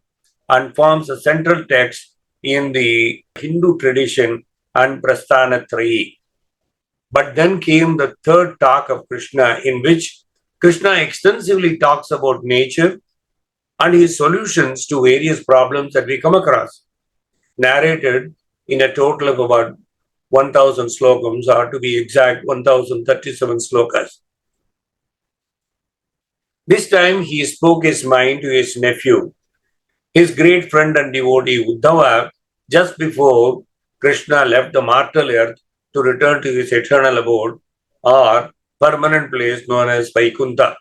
and forms a central text in the Hindu tradition and Prasthanatrayi. But then came the third talk of Krishna, in which Krishna extensively talks about nature and his solutions to various problems that we come across, narrated in a total of about 1000 slokams, or to be exact, 1037 slokas. This time he spoke his mind to his nephew, his great friend and devotee Uddhava, just before Krishna left the mortal earth to return to his eternal abode or permanent place known as Vaikuntha.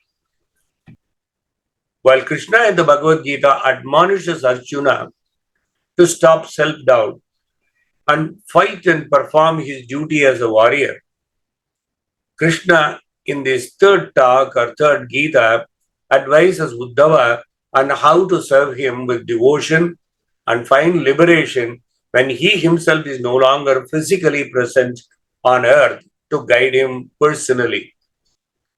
While Krishna in the Bhagavad Gita admonishes Arjuna to stop self-doubt and fight and perform his duty as a warrior, Krishna in this third talk or third Gita advises Uddhava on how to serve him with devotion and find liberation when he himself is no longer physically present on earth to guide him personally.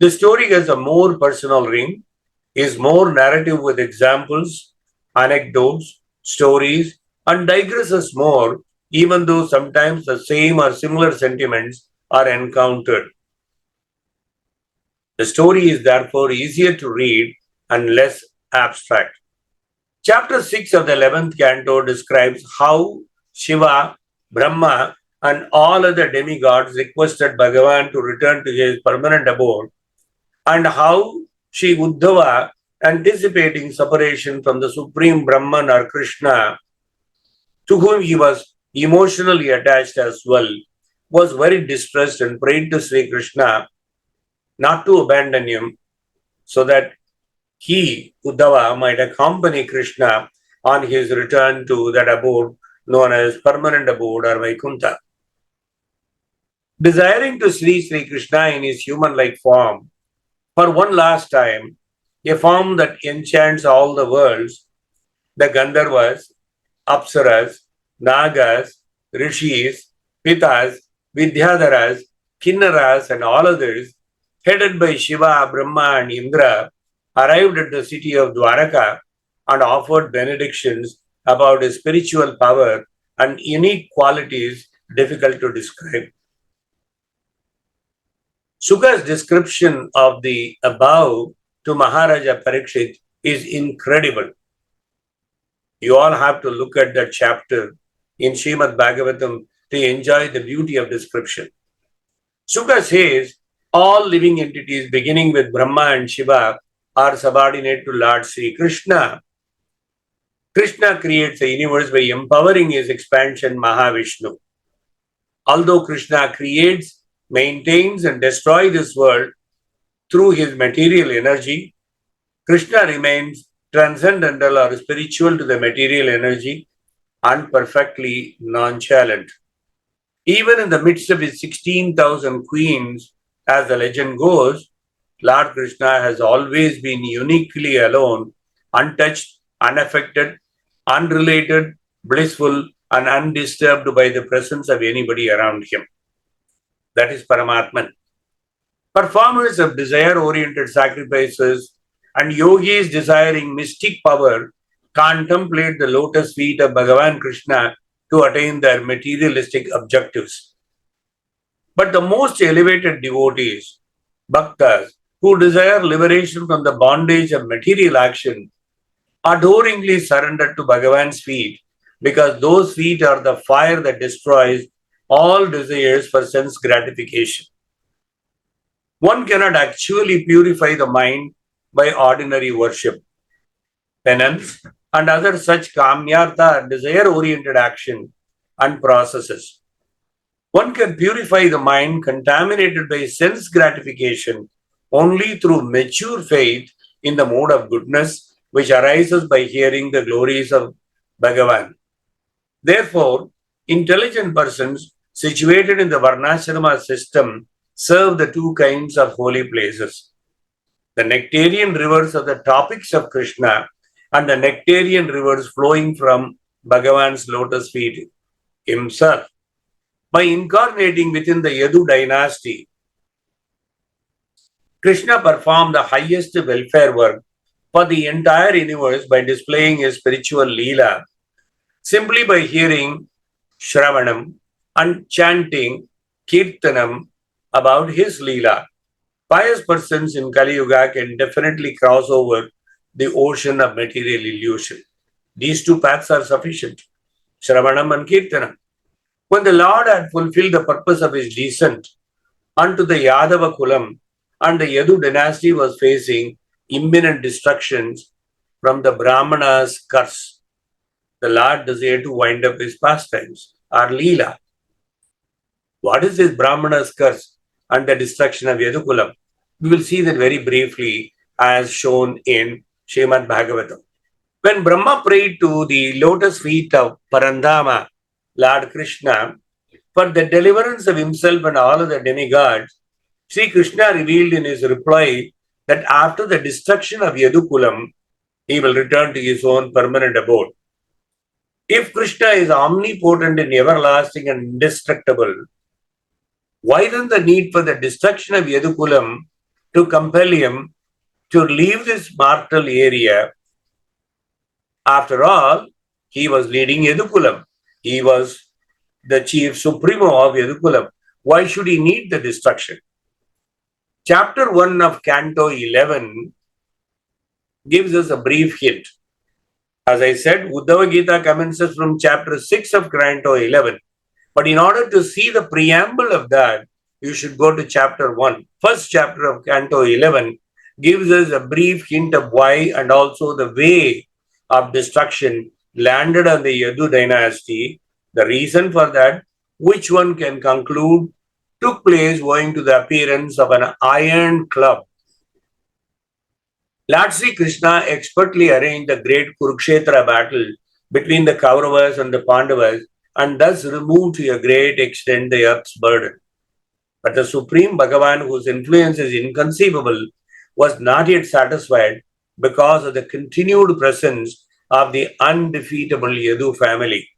The story has a more personal ring, is more narrative with examples, anecdotes, stories, and digresses more, even though sometimes the same or similar sentiments are encountered. The story is therefore easier to read and less abstract. Chapter 6 of the 11th canto describes how Shiva, Brahma, and all other demigods requested Bhagavan to return to his permanent abode, and how Sri Uddhava, anticipating separation from the Supreme Brahman or Krishna, to whom he was emotionally attached as well, was very distressed and prayed to Sri Krishna not to abandon him, so that he, Uddhava, might accompany Krishna on his return to that abode known as permanent abode or Vaikuntha. desiring to see Sri Krishna in his human-like form for one last time, a form that enchants all the worlds, the Gandharvas, Apsaras, Nagas, Rishis, Pitas, Vidyadharas, Kinnaras, and all others, headed by Shiva, Brahma, and Indra, arrived at the city of Dwaraka and offered benedictions about his spiritual power and unique qualities difficult to describe. Shuka's description of the above to Maharaja Parikshit is incredible. You all have to look at that chapter in Srimad Bhagavatam to enjoy the beauty of description. Shuka says all living entities beginning with Brahma and Shiva are subordinate to Lord Sri Krishna. Krishna creates the universe by empowering his expansion Mahavishnu. Although Krishna creates, maintains and destroys this world through his material energy, Krishna remains transcendental or spiritual to the material energy and perfectly nonchalant. Even in the midst of his 16,000 queens, as the legend goes, Lord Krishna has always been uniquely alone, untouched, unaffected, unrelated, blissful, and undisturbed by the presence of anybody around him. That is Paramatman. Performers of desire-oriented sacrifices and yogis desiring mystic power contemplate the lotus feet of Bhagavan Krishna to attain their materialistic objectives. But the most elevated devotees, bhaktas, who desire liberation from the bondage of material action, adoringly surrender to Bhagavan's feet because those feet are the fire that destroys all desires for sense gratification. One cannot actually purify the mind by ordinary worship, penance, and other such kamyartha, desire-oriented action and processes. One can purify the mind contaminated by sense gratification only through mature faith in the mode of goodness, which arises by hearing the glories of Bhagavan. Therefore, intelligent persons situated in the Varnashrama system serve the two kinds of holy places: the nectarian rivers of the topics of Krishna and the nectarian rivers flowing from Bhagavan's lotus feet himself. By incarnating within the Yadu dynasty, Krishna performed the highest welfare work for the entire universe by displaying his spiritual Leela. Simply by hearing Shravanam and chanting Kirtanam about his Leela, pious persons in Kali Yuga can definitely cross over the ocean of material illusion. These two paths are sufficient, Shravanam and Kirtanam. When the Lord had fulfilled the purpose of his descent unto the Yadava Kulam and the Yadu dynasty was facing imminent destructions from the Brahmana's curse, the Lord desired to wind up his pastimes, or Leela. What is this Brahmana's curse and the destruction of Yadukulam? We will see that very briefly as shown in Srimad Bhagavatam. When Brahma prayed to the lotus feet of Parandama, Lord Krishna, for the deliverance of himself and all of the demigods, Sri Krishna revealed in his reply that after the destruction of Yadukulam, he will return to his own permanent abode. If Krishna is omnipotent and everlasting and indestructible, why then the need for the destruction of Yadukulam to compel him to leave this mortal area? After all, he was leading Yadukulam. He was the chief supremo of Yadukulam. Why should he need the destruction? Chapter 1 of Canto 11 gives us a brief hint. As I said, Uddhava Gita commences from chapter 6 of Canto 11. But in order to see the preamble of that, you should go to chapter 1. First chapter of Canto 11 gives us a brief hint of why and also the way of destruction landed on the Yadu dynasty. The reason for that, which one can conclude, took place owing to the appearance of an iron club. Lord Sri Krishna expertly arranged the great Kurukshetra battle between the Kauravas and the Pandavas and thus removed to a great extent the earth's burden. But the Supreme Bhagavan, whose influence is inconceivable, was not yet satisfied because of the continued presence of the undefeatable Yadu family.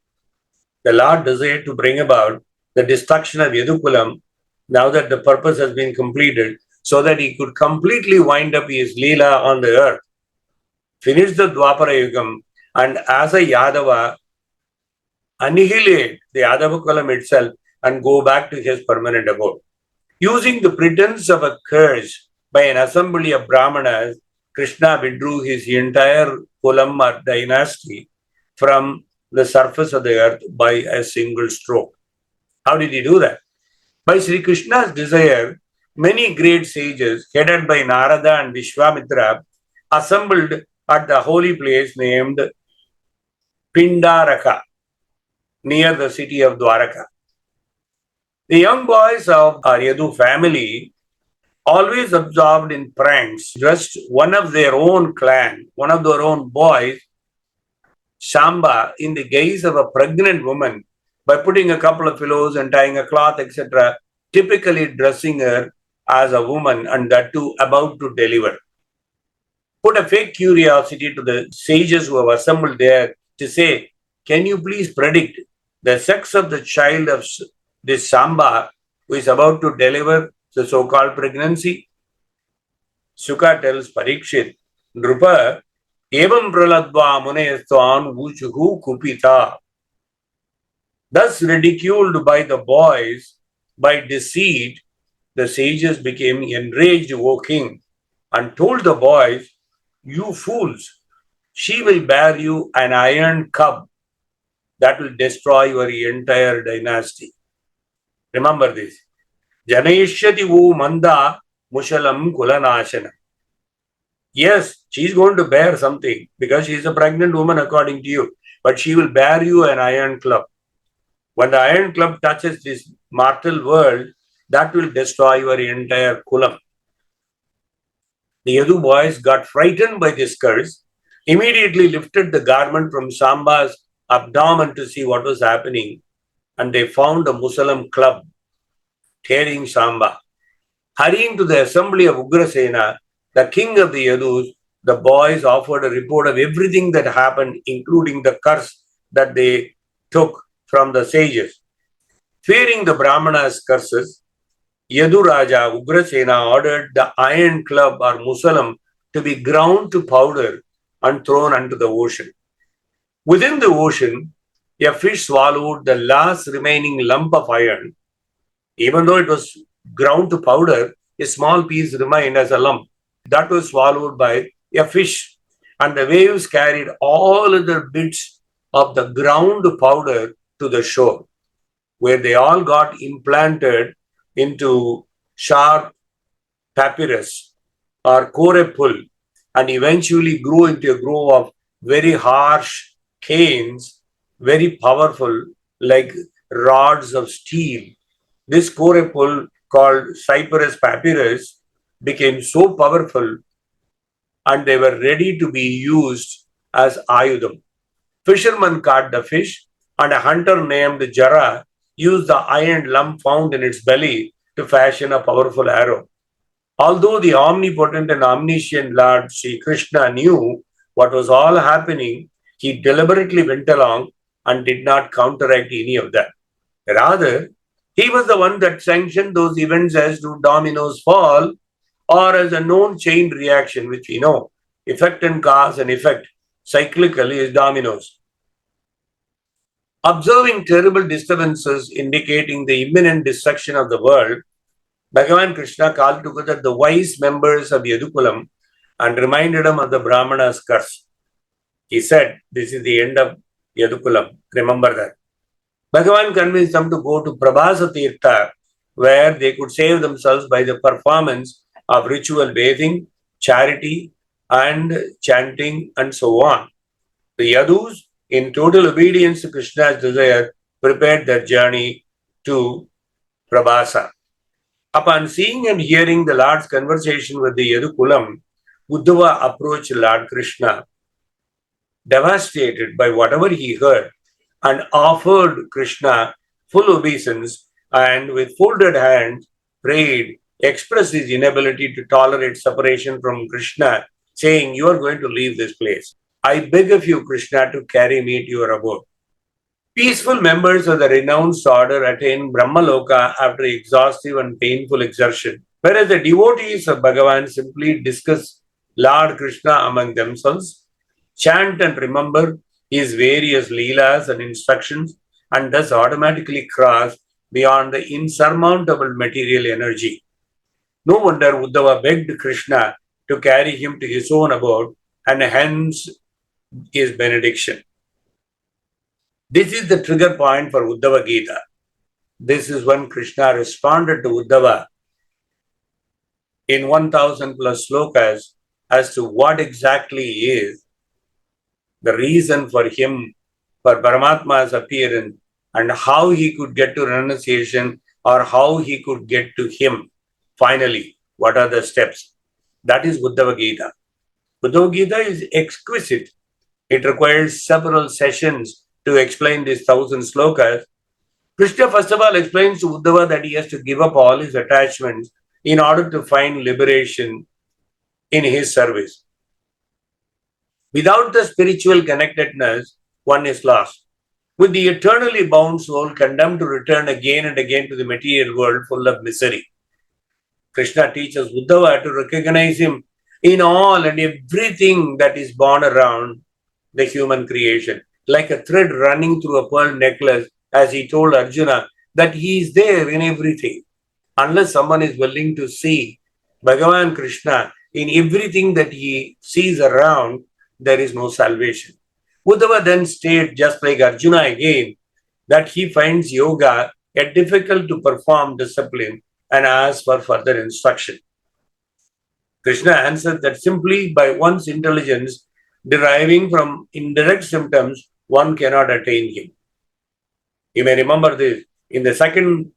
The Lord desired to bring about the destruction of Yadukulam now that the purpose has been completed, so that he could completely wind up his Leela on the earth, finish the Dwapara Yugam, and as a Yadava, annihilate the Yadava Kulam itself and go back to his permanent abode. Using the pretense of a curse by an assembly of Brahmanas, Krishna withdrew his entire Kulam or dynasty from the surface of the earth by a single stroke. How did he do that? By Sri Krishna's desire, many great sages, headed by Narada and Vishwamitra, assembled at the holy place named Pindaraka, near the city of Dwaraka. The young boys of our Yadu family, always absorbed in pranks, dressed one of their own clan, one of their own boys, Shamba, in the guise of a pregnant woman by putting a couple of pillows and tying a cloth, etc., typically dressing her as a woman and that too about to deliver. Put a fake curiosity to the sages who have assembled there to say, can you please predict the sex of the child of this Shamba who is about to deliver the so-called pregnancy? Sukha tells Parikshit, Nrupa, evam praladva munestvan vuchuhu kupita. Thus ridiculed by the boys, by deceit, the sages became enraged, O king, and told the boys, you fools, she will bear you an iron cub that will destroy your entire dynasty. Remember this. Janayishyati vu manda mushalam kulanashana. Yes, she is going to bear something because she is a pregnant woman according to you, but she will bear you an iron club. When the iron club touches this mortal world, that will destroy your entire kulam. The Yadu boys got frightened by this curse, immediately lifted the garment from Samba's abdomen to see what was happening, and they found a Musalam club tearing Samba. Hurrying to the assembly of Ugrasena, the king of the Yadus, the boys offered a report of everything that happened, including the curse that they took from the sages. Fearing the Brahmana's curses, Yadu Raja Ugrasena ordered the iron club or Musalam to be ground to powder and thrown into the ocean. Within the ocean, a fish swallowed the last remaining lump of iron. Even though it was ground to powder, a small piece remained as a lump. That was swallowed by a fish, and the waves carried all other bits of the ground powder to the shore, where they all got implanted into sharp papyrus or korepul, and eventually grew into a grove of very harsh canes, very powerful, like rods of steel. This korepul, called cypress papyrus, became so powerful and they were ready to be used as ayudam. Fishermen caught the fish, and a hunter named Jara used the iron lump found in its belly to fashion a powerful arrow. Although the omnipotent and omniscient Lord Sri Krishna knew what was all happening, he deliberately went along and did not counteract any of that. Rather, he was the one that sanctioned those events as do dominoes fall, or as a known chain reaction, which we know, effect and cause and effect, cyclically is dominoes. Observing terrible disturbances indicating the imminent destruction of the world, Bhagavan Krishna called together the wise members of Yadukulam and reminded them of the Brahmana's curse. He said, this is the end of Yadukulam. Remember that. Bhagavan convinced them to go to Prabhasa Tirtha, where they could save themselves by the performance of ritual bathing, charity, and chanting, and so on. The Yadus, in total obedience to Krishna's desire, prepared their journey to Prabhasa. Upon seeing and hearing the Lord's conversation with the Yadukulam, Uddhava approached Lord Krishna, devastated by whatever he heard, and offered Krishna full obeisance, and with folded hands prayed, expressed his inability to tolerate separation from Krishna, saying, "You are going to leave this place. I beg of you, Krishna, to carry me to your abode." Peaceful members of the renounced order attain Brahmaloka after exhaustive and painful exertion, whereas the devotees of Bhagavan simply discuss Lord Krishna among themselves, chant and remember his various Leelas and instructions, and thus automatically cross beyond the insurmountable material energy. No wonder Uddhava begged Krishna to carry him to his own abode, and hence his benediction. This is the trigger point for Uddhava Gita. This is when Krishna responded to Uddhava in 1000 plus slokas as to what exactly is the reason for him, for Paramatma's appearance, and how he could get to renunciation or how he could get to him. Finally, what are the steps? That is Uddhava Gita. Uddhava Gita is exquisite. It requires several sessions to explain these 1000 slokas. Krishna first of all explains to Uddhava that he has to give up all his attachments in order to find liberation in his service. Without the spiritual connectedness, one is lost. With the eternally bound soul condemned to return again and again to the material world full of misery, Krishna teaches Uddhava to recognize him in all and everything that is born around the human creation, like a thread running through a pearl necklace, as he told Arjuna, that he is there in everything. Unless someone is willing to see Bhagavan Krishna in everything that he sees around, there is no salvation. Uddhava then stated, just like Arjuna again, that he finds yoga a difficult to perform discipline and asks for further instruction. Krishna answered that simply by one's intelligence deriving from indirect symptoms, one cannot attain him. You may remember this. In the second,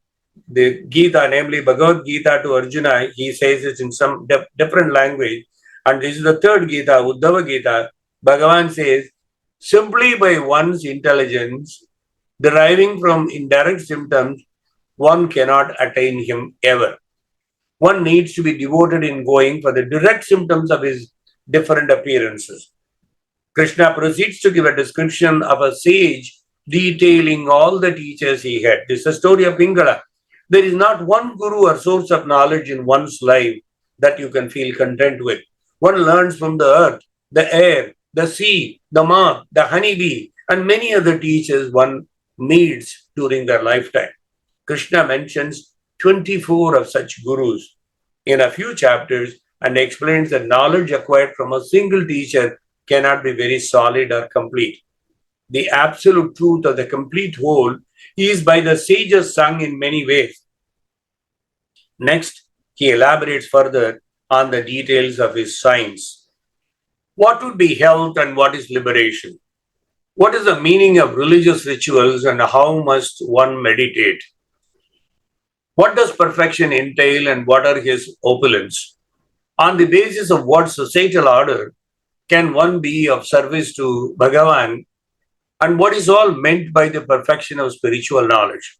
the Gita, namely Bhagavad Gita to Arjuna, he says it in some different language. And this is the third Gita, Uddhava Gita. Bhagavan says, simply by one's intelligence deriving from indirect symptoms, one cannot attain him ever. One needs to be devoted in going for the direct symptoms of his different appearances. Krishna proceeds to give a description of a sage detailing all the teachers he had. This is a story of Pingala. There is not one guru or source of knowledge in one's life that you can feel content with. One learns from the earth, the air, the sea, the moth, the honeybee, and many other teachers one meets during their lifetime. Krishna mentions 24 of such gurus in a few chapters and explains that knowledge acquired from a single teacher cannot be very solid or complete. The absolute truth of the complete whole is by the sages sung in many ways. Next, he elaborates further on the details of his science. What would be health and what is liberation? What is the meaning of religious rituals and how must one meditate? What does perfection entail and what are his opulence? On the basis of what societal order can one be of service to Bhagavan, and what is all meant by the perfection of spiritual knowledge?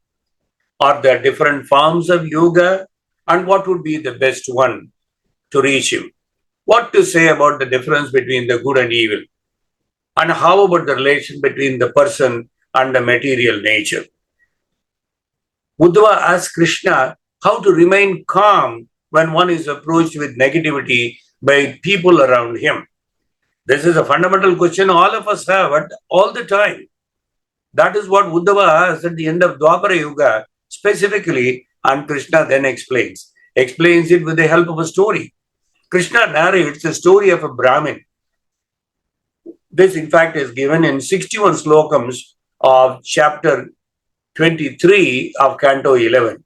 Are there different forms of yoga, and what would be the best one to reach him? What to say about the difference between the good and evil? And how about the relation between the person and the material nature? Uddhava asks Krishna how to remain calm when one is approached with negativity by people around him. This is a fundamental question all of us have all the time. That is what Uddhava asks at the end of Dwapara Yuga, specifically, and Krishna then explains it with the help of a story. Krishna narrates the story of a Brahmin. This, in fact, is given in 61 slokams of chapter 23 of Canto 11.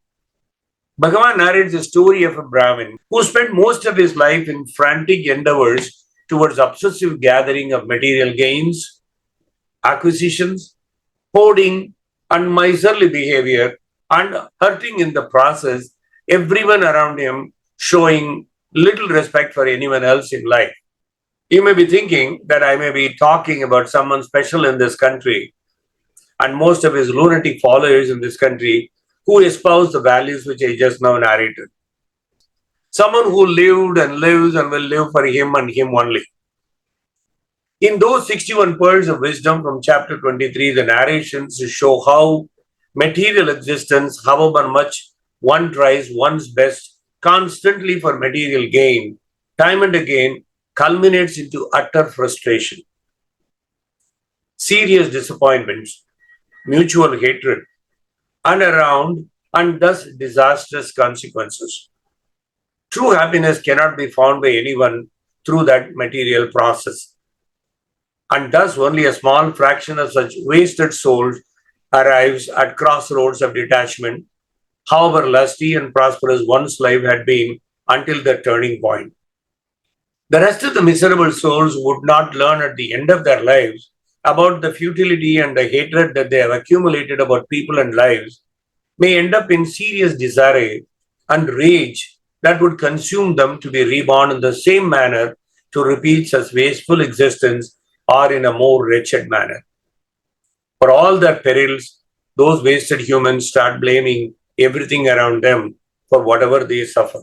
Bhagavan narrates the story of a Brahmin who spent most of his life in frantic endeavors towards obsessive gathering of material gains, acquisitions, hoarding, and miserly behavior, and hurting in the process everyone around him, showing little respect for anyone else in life. You may be thinking that I may be talking about someone special in this country and most of his lunatic followers in this country who espoused the values which I just now narrated. Someone who lived and lives and will live for him and him only. In those 61 pearls of wisdom from chapter 23, the narrations show how material existence, however much one tries one's best constantly for material gain, time and again culminates into utter frustration, serious disappointments, mutual hatred, and thus disastrous consequences. True happiness cannot be found by anyone through that material process. And thus only a small fraction of such wasted souls arrives at crossroads of detachment, however lusty and prosperous one's life had been until the turning point. The rest of the miserable souls would not learn at the end of their lives about the futility and the hatred that they have accumulated about people and lives, may end up in serious disarray and rage that would consume them to be reborn in the same manner to repeat such wasteful existence or in a more wretched manner. For all their perils, those wasted humans start blaming everything around them for whatever they suffer.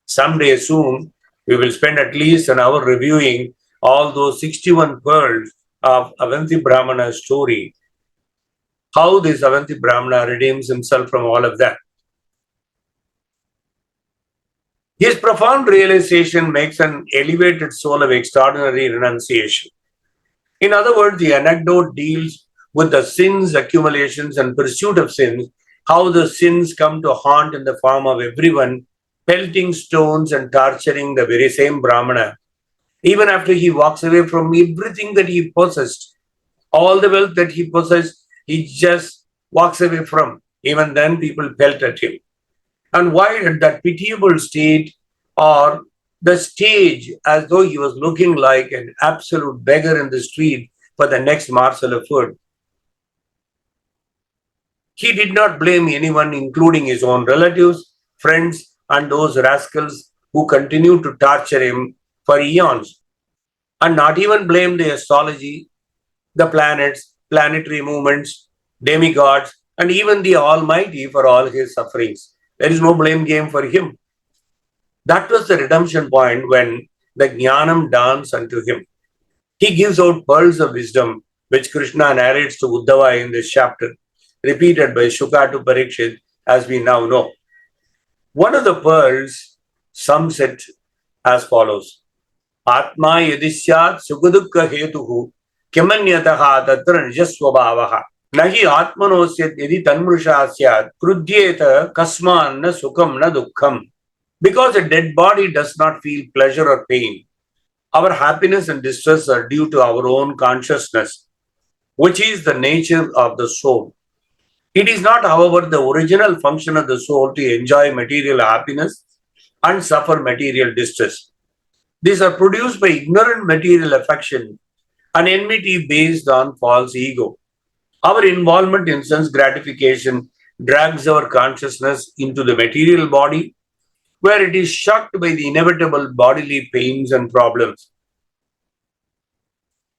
Someday soon, we will spend at least an hour reviewing all those 61 pearls of Avanti Brahmana's story, how this Avanti Brahmana redeems himself from all of that. His profound realization makes an elevated soul of extraordinary renunciation. In other words, the anecdote deals with the sins, accumulations, and pursuit of sins, how the sins come to haunt in the form of everyone pelting stones and torturing the very same Brahmana. Even after he walks away from everything that he possessed, all the wealth that he possessed, he just walks away from. Even then, people pelt at him. And why at that pitiable state or the stage as though he was looking like an absolute beggar in the street for the next morsel of food? He did not blame anyone, including his own relatives, friends, and those rascals who continued to torture him for eons, and not even blame the astrology, the planets, planetary movements, demigods, and even the Almighty for all his sufferings. There is no blame game for him. That was the redemption point when the Jnanam dawns unto him. He gives out pearls of wisdom, which Krishna narrates to Uddhava in this chapter, repeated by Shuka to Parikshit, as we now know. One of the pearls sums it as follows. Atma yadisyat sukadukka hetuhu kimanyataha tatra nijasvabhavaha nahi atmanosyat yadi tanmrushasyat krudyeta kasman na sukam na dukkham. Because a dead body does not feel pleasure or pain, our happiness and distress are due to our own consciousness, which is the nature of the soul. It is not, however, the original function of the soul to enjoy material happiness and suffer material distress. These are produced by ignorant material affection and enmity based on false ego. Our involvement in sense gratification drags our consciousness into the material body, where it is shocked by the inevitable bodily pains and problems.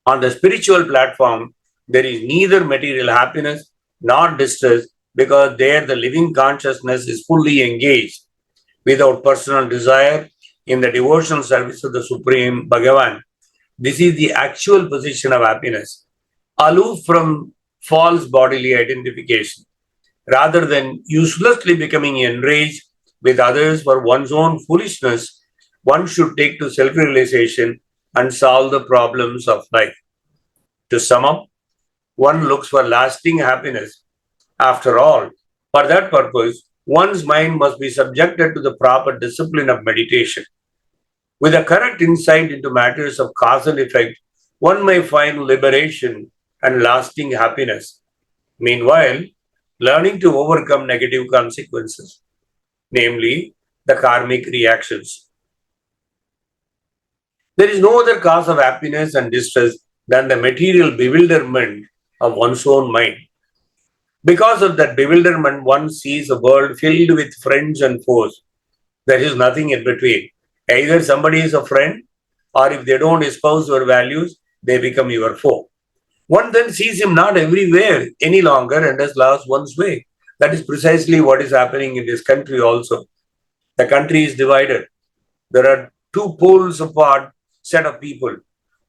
On the spiritual platform, there is neither material happiness nor distress, because there the living consciousness is fully engaged without personal desire in the devotional service of the Supreme Bhagavan. This is the actual position of happiness, aloof from false bodily identification. Rather than uselessly becoming enraged with others for one's own foolishness, one should take to self-realization and solve the problems of life. To sum up, one looks for lasting happiness. After all, for that purpose, one's mind must be subjected to the proper discipline of meditation. With a correct insight into matters of cause and effect, one may find liberation and lasting happiness. Meanwhile, learning to overcome negative consequences, namely the karmic reactions. There is no other cause of happiness and distress than the material bewilderment of one's own mind. Because of that bewilderment, one sees a world filled with friends and foes. There is nothing in between. Either somebody is a friend, or if they don't espouse your values, they become your foe. One then sees him not everywhere any longer and has lost one's way. That is precisely what is happening in this country also. The country is divided. There are two poles apart set of people.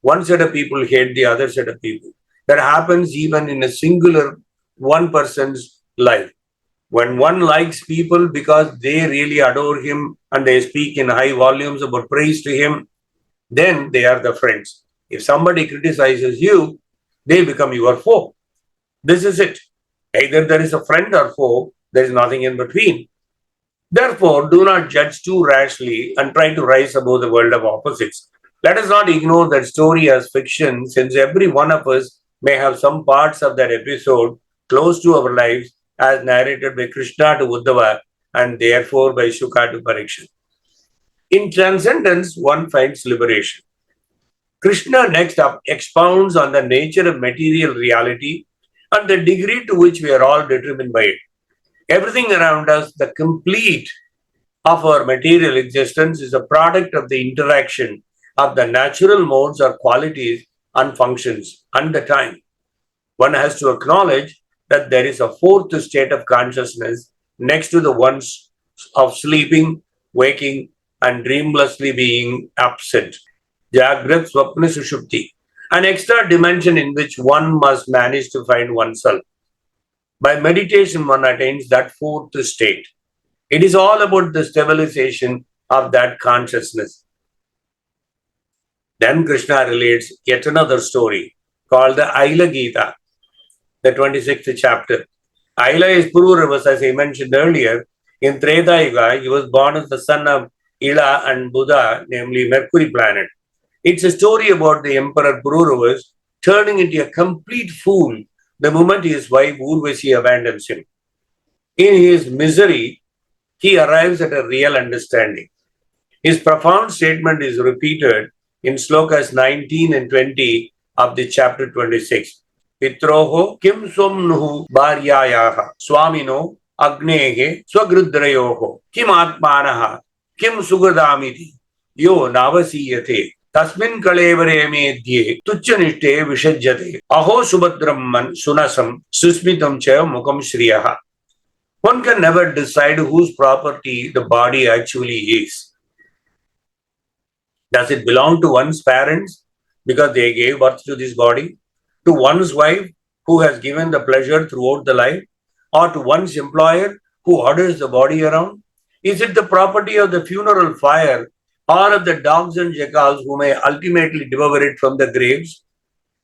One set of people hate the other set of people. That happens even in a singular one person's life. When one likes people because they really adore him and they speak in high volumes about praise to him, then they are the friends. If somebody criticizes you, they become your foe. This is it. Either there is a friend or foe, there is nothing in between. Therefore, do not judge too rashly and try to rise above the world of opposites. Let us not ignore that story as fiction, since every one of us may have some parts of that episode close to our lives, as narrated by Krishna to Uddhava and therefore by Shuka to Parikshit. In transcendence, one finds liberation. Krishna next up expounds on the nature of material reality and the degree to which we are all determined by it. Everything around us, the complete of our material existence, is a product of the interaction of the natural modes or qualities and functions and the time. One has to acknowledge that there is a fourth state of consciousness next to the ones of sleeping, waking, and dreamlessly being absent. Jagrat, Swapna, Sushupti, an extra dimension in which one must manage to find oneself. By meditation, one attains that fourth state. It is all about the stabilization of that consciousness. Then Krishna relates yet another story called the Aila Gita, the 26th chapter. Aila is Pururava, as I mentioned earlier. In Treta Yuga, he was born as the son of Ila and Buddha, namely Mercury planet. It's a story about the Emperor Pururavas turning into a complete fool the moment his wife Urvasi abandons him. In his misery, he arrives at a real understanding. His profound statement is repeated in slokas 19 and 20 of the chapter 26. Pitroho kim somnuhu bharyayaha swamino agnehe swagrudrayoho kim atmanaha kim sugadamiti yo navasiyate tasmin kalevare medye tuchanishte vishajyate aho subhadramman sunasam susmitam cha mukam shriyaha. One can never decide whose property the body actually is. Does it belong to one's parents because they gave birth to this body? To one's wife who has given the pleasure throughout the life? Or to one's employer who orders the body around? Is it the property of the funeral fire or of the dogs and jackals who may ultimately devour it from the graves?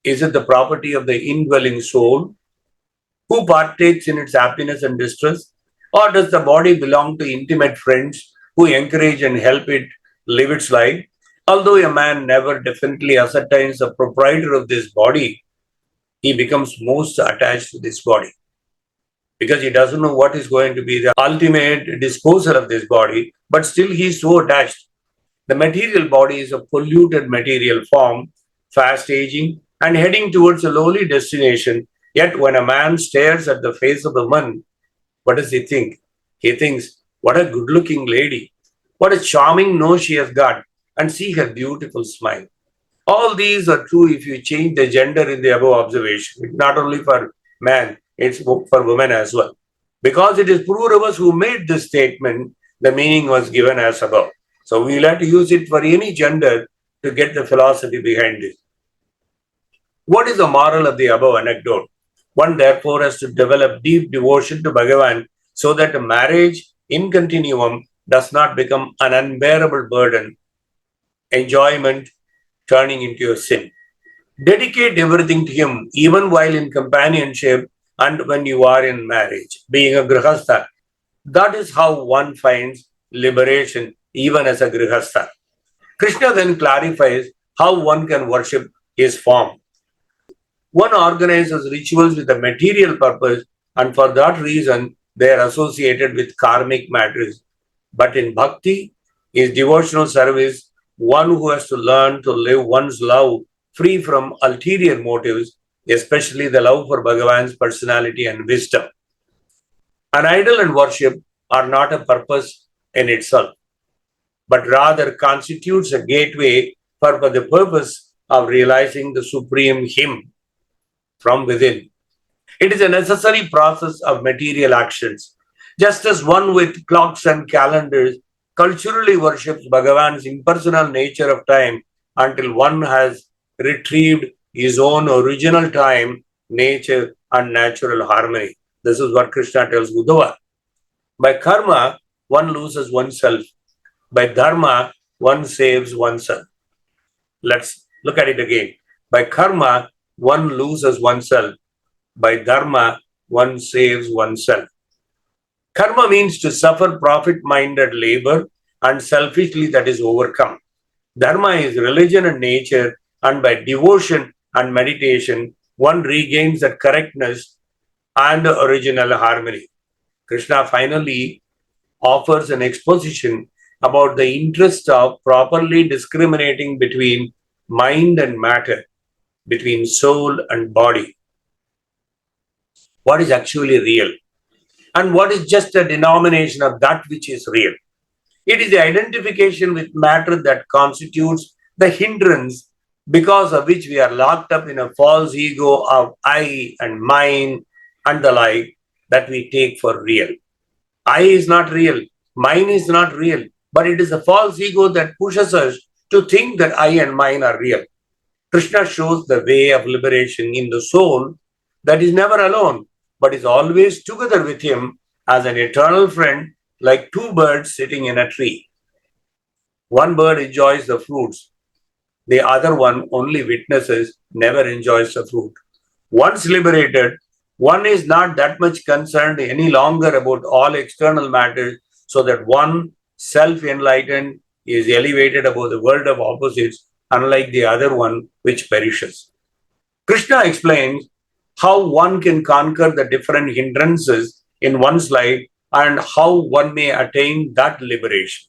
Is it the property of the indwelling soul who partakes in its happiness and distress? Or does the body belong to intimate friends who encourage and help it live its life? Although a man never definitely ascertains the proprietor of this body, he becomes most attached to this body because he doesn't know what is going to be the ultimate disposal of this body, but still he is so attached. The material body is a polluted material form, fast aging and heading towards a lowly destination. Yet when a man stares at the face of a woman, what does he think? He thinks, what a good-looking lady. What a charming nose she has got. And see her beautiful smile. All these are true if you change the gender in the above observation. It's not only for man, it's for women as well. Because it is Pururavas who made this statement, the meaning was given as above. So we'll have to use it for any gender to get the philosophy behind it. What is the moral of the above anecdote? One therefore has to develop deep devotion to Bhagavan so that a marriage in continuum does not become an unbearable burden, enjoyment turning into a sin. Dedicate everything to him, even while in companionship and when you are in marriage, being a grihastha. That is how one finds liberation, even as a grihastha. Krishna then clarifies how one can worship his form. One organizes rituals with a material purpose, and for that reason, they are associated with karmic matters. But in bhakti, is devotional service, one who has to learn to live one's love free from ulterior motives, especially the love for Bhagavan's personality and wisdom. An idol and worship are not a purpose in itself, but rather constitutes a gateway for the purpose of realizing the supreme him from within. It is a necessary process of material actions. Just as one with clocks and calendars culturally worships Bhagavan's impersonal nature of time until one has retrieved his own original time, nature, and natural harmony. This is what Krishna tells Uddhava. By karma, one loses oneself. By dharma, one saves oneself. Let's look at it again. By karma, one loses oneself. By dharma, one saves oneself. Karma means to suffer profit-minded labor and selfishly that is overcome. Dharma is religion and nature, and by devotion and meditation, one regains that correctness and original harmony. Krishna finally offers an exposition about the interest of properly discriminating between mind and matter, between soul and body. What is actually real and what is just a denomination of that which is real. It is the identification with matter that constitutes the hindrance because of which we are locked up in a false ego of I and mine and the like that we take for real. I is not real, mine is not real, but it is a false ego that pushes us to think that I and mine are real. Krishna shows the way of liberation in the soul that is never alone, but is always together with him as an eternal friend, like two birds sitting in a tree. One bird enjoys the fruits, the other one only witnesses, never enjoys the fruit. Once liberated, one is not that much concerned any longer about all external matters, so that one, self-enlightened, is elevated above the world of opposites, unlike the other one which perishes. Krishna explains how one can conquer the different hindrances in one's life and how one may attain that liberation.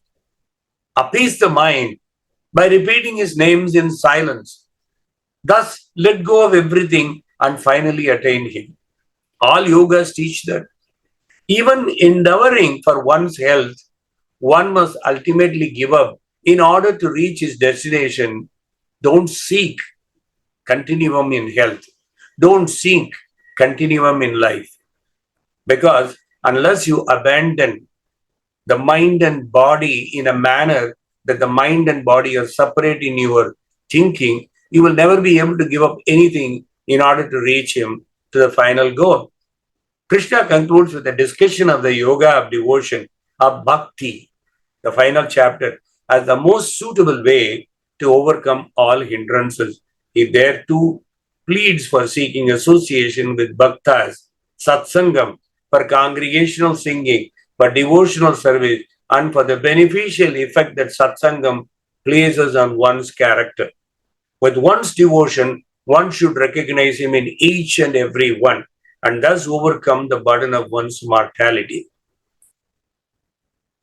Appease the mind by repeating his names in silence. Thus, let go of everything and finally attain him. All yogas teach that even endeavoring for one's health, one must ultimately give up in order to reach his destination. Don't seek continuum in health. Don't seek continuum in life. Because unless you abandon the mind and body in a manner that the mind and body are separate in your thinking, you will never be able to give up anything in order to reach him to the final goal. Krishna concludes with a discussion of the yoga of devotion, of bhakti, the final chapter, as the most suitable way to overcome all hindrances. He there too pleads for seeking association with bhaktas, satsangam, for congregational singing, for devotional service, and for the beneficial effect that satsangam places on one's character. With one's devotion, one should recognize him in each and every one, and thus overcome the burden of one's mortality.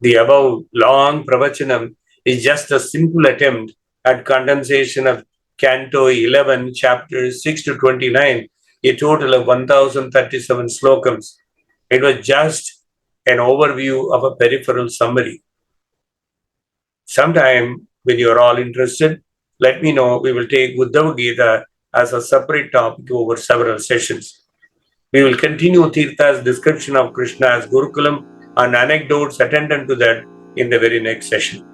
The above long pravachanam is just a simple attempt at condensation of Canto 11, chapters 6 to 29, a total of 1037 slokams. It was just an overview of a peripheral summary. Sometime when you are all interested, let me know. We will take Uddhava Gita as a separate topic over several sessions. We will continue Tirtha's description of Krishna as Gurukulam and anecdotes attendant to that in the very next session.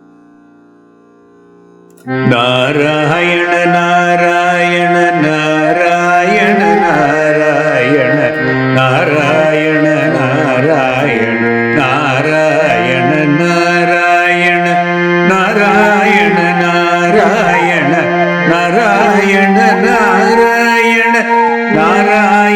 Narayana Narayana Narayana Narayana Narayana Narayana Narayana Narayana Narayana Narayana Narayana Narayana Narayana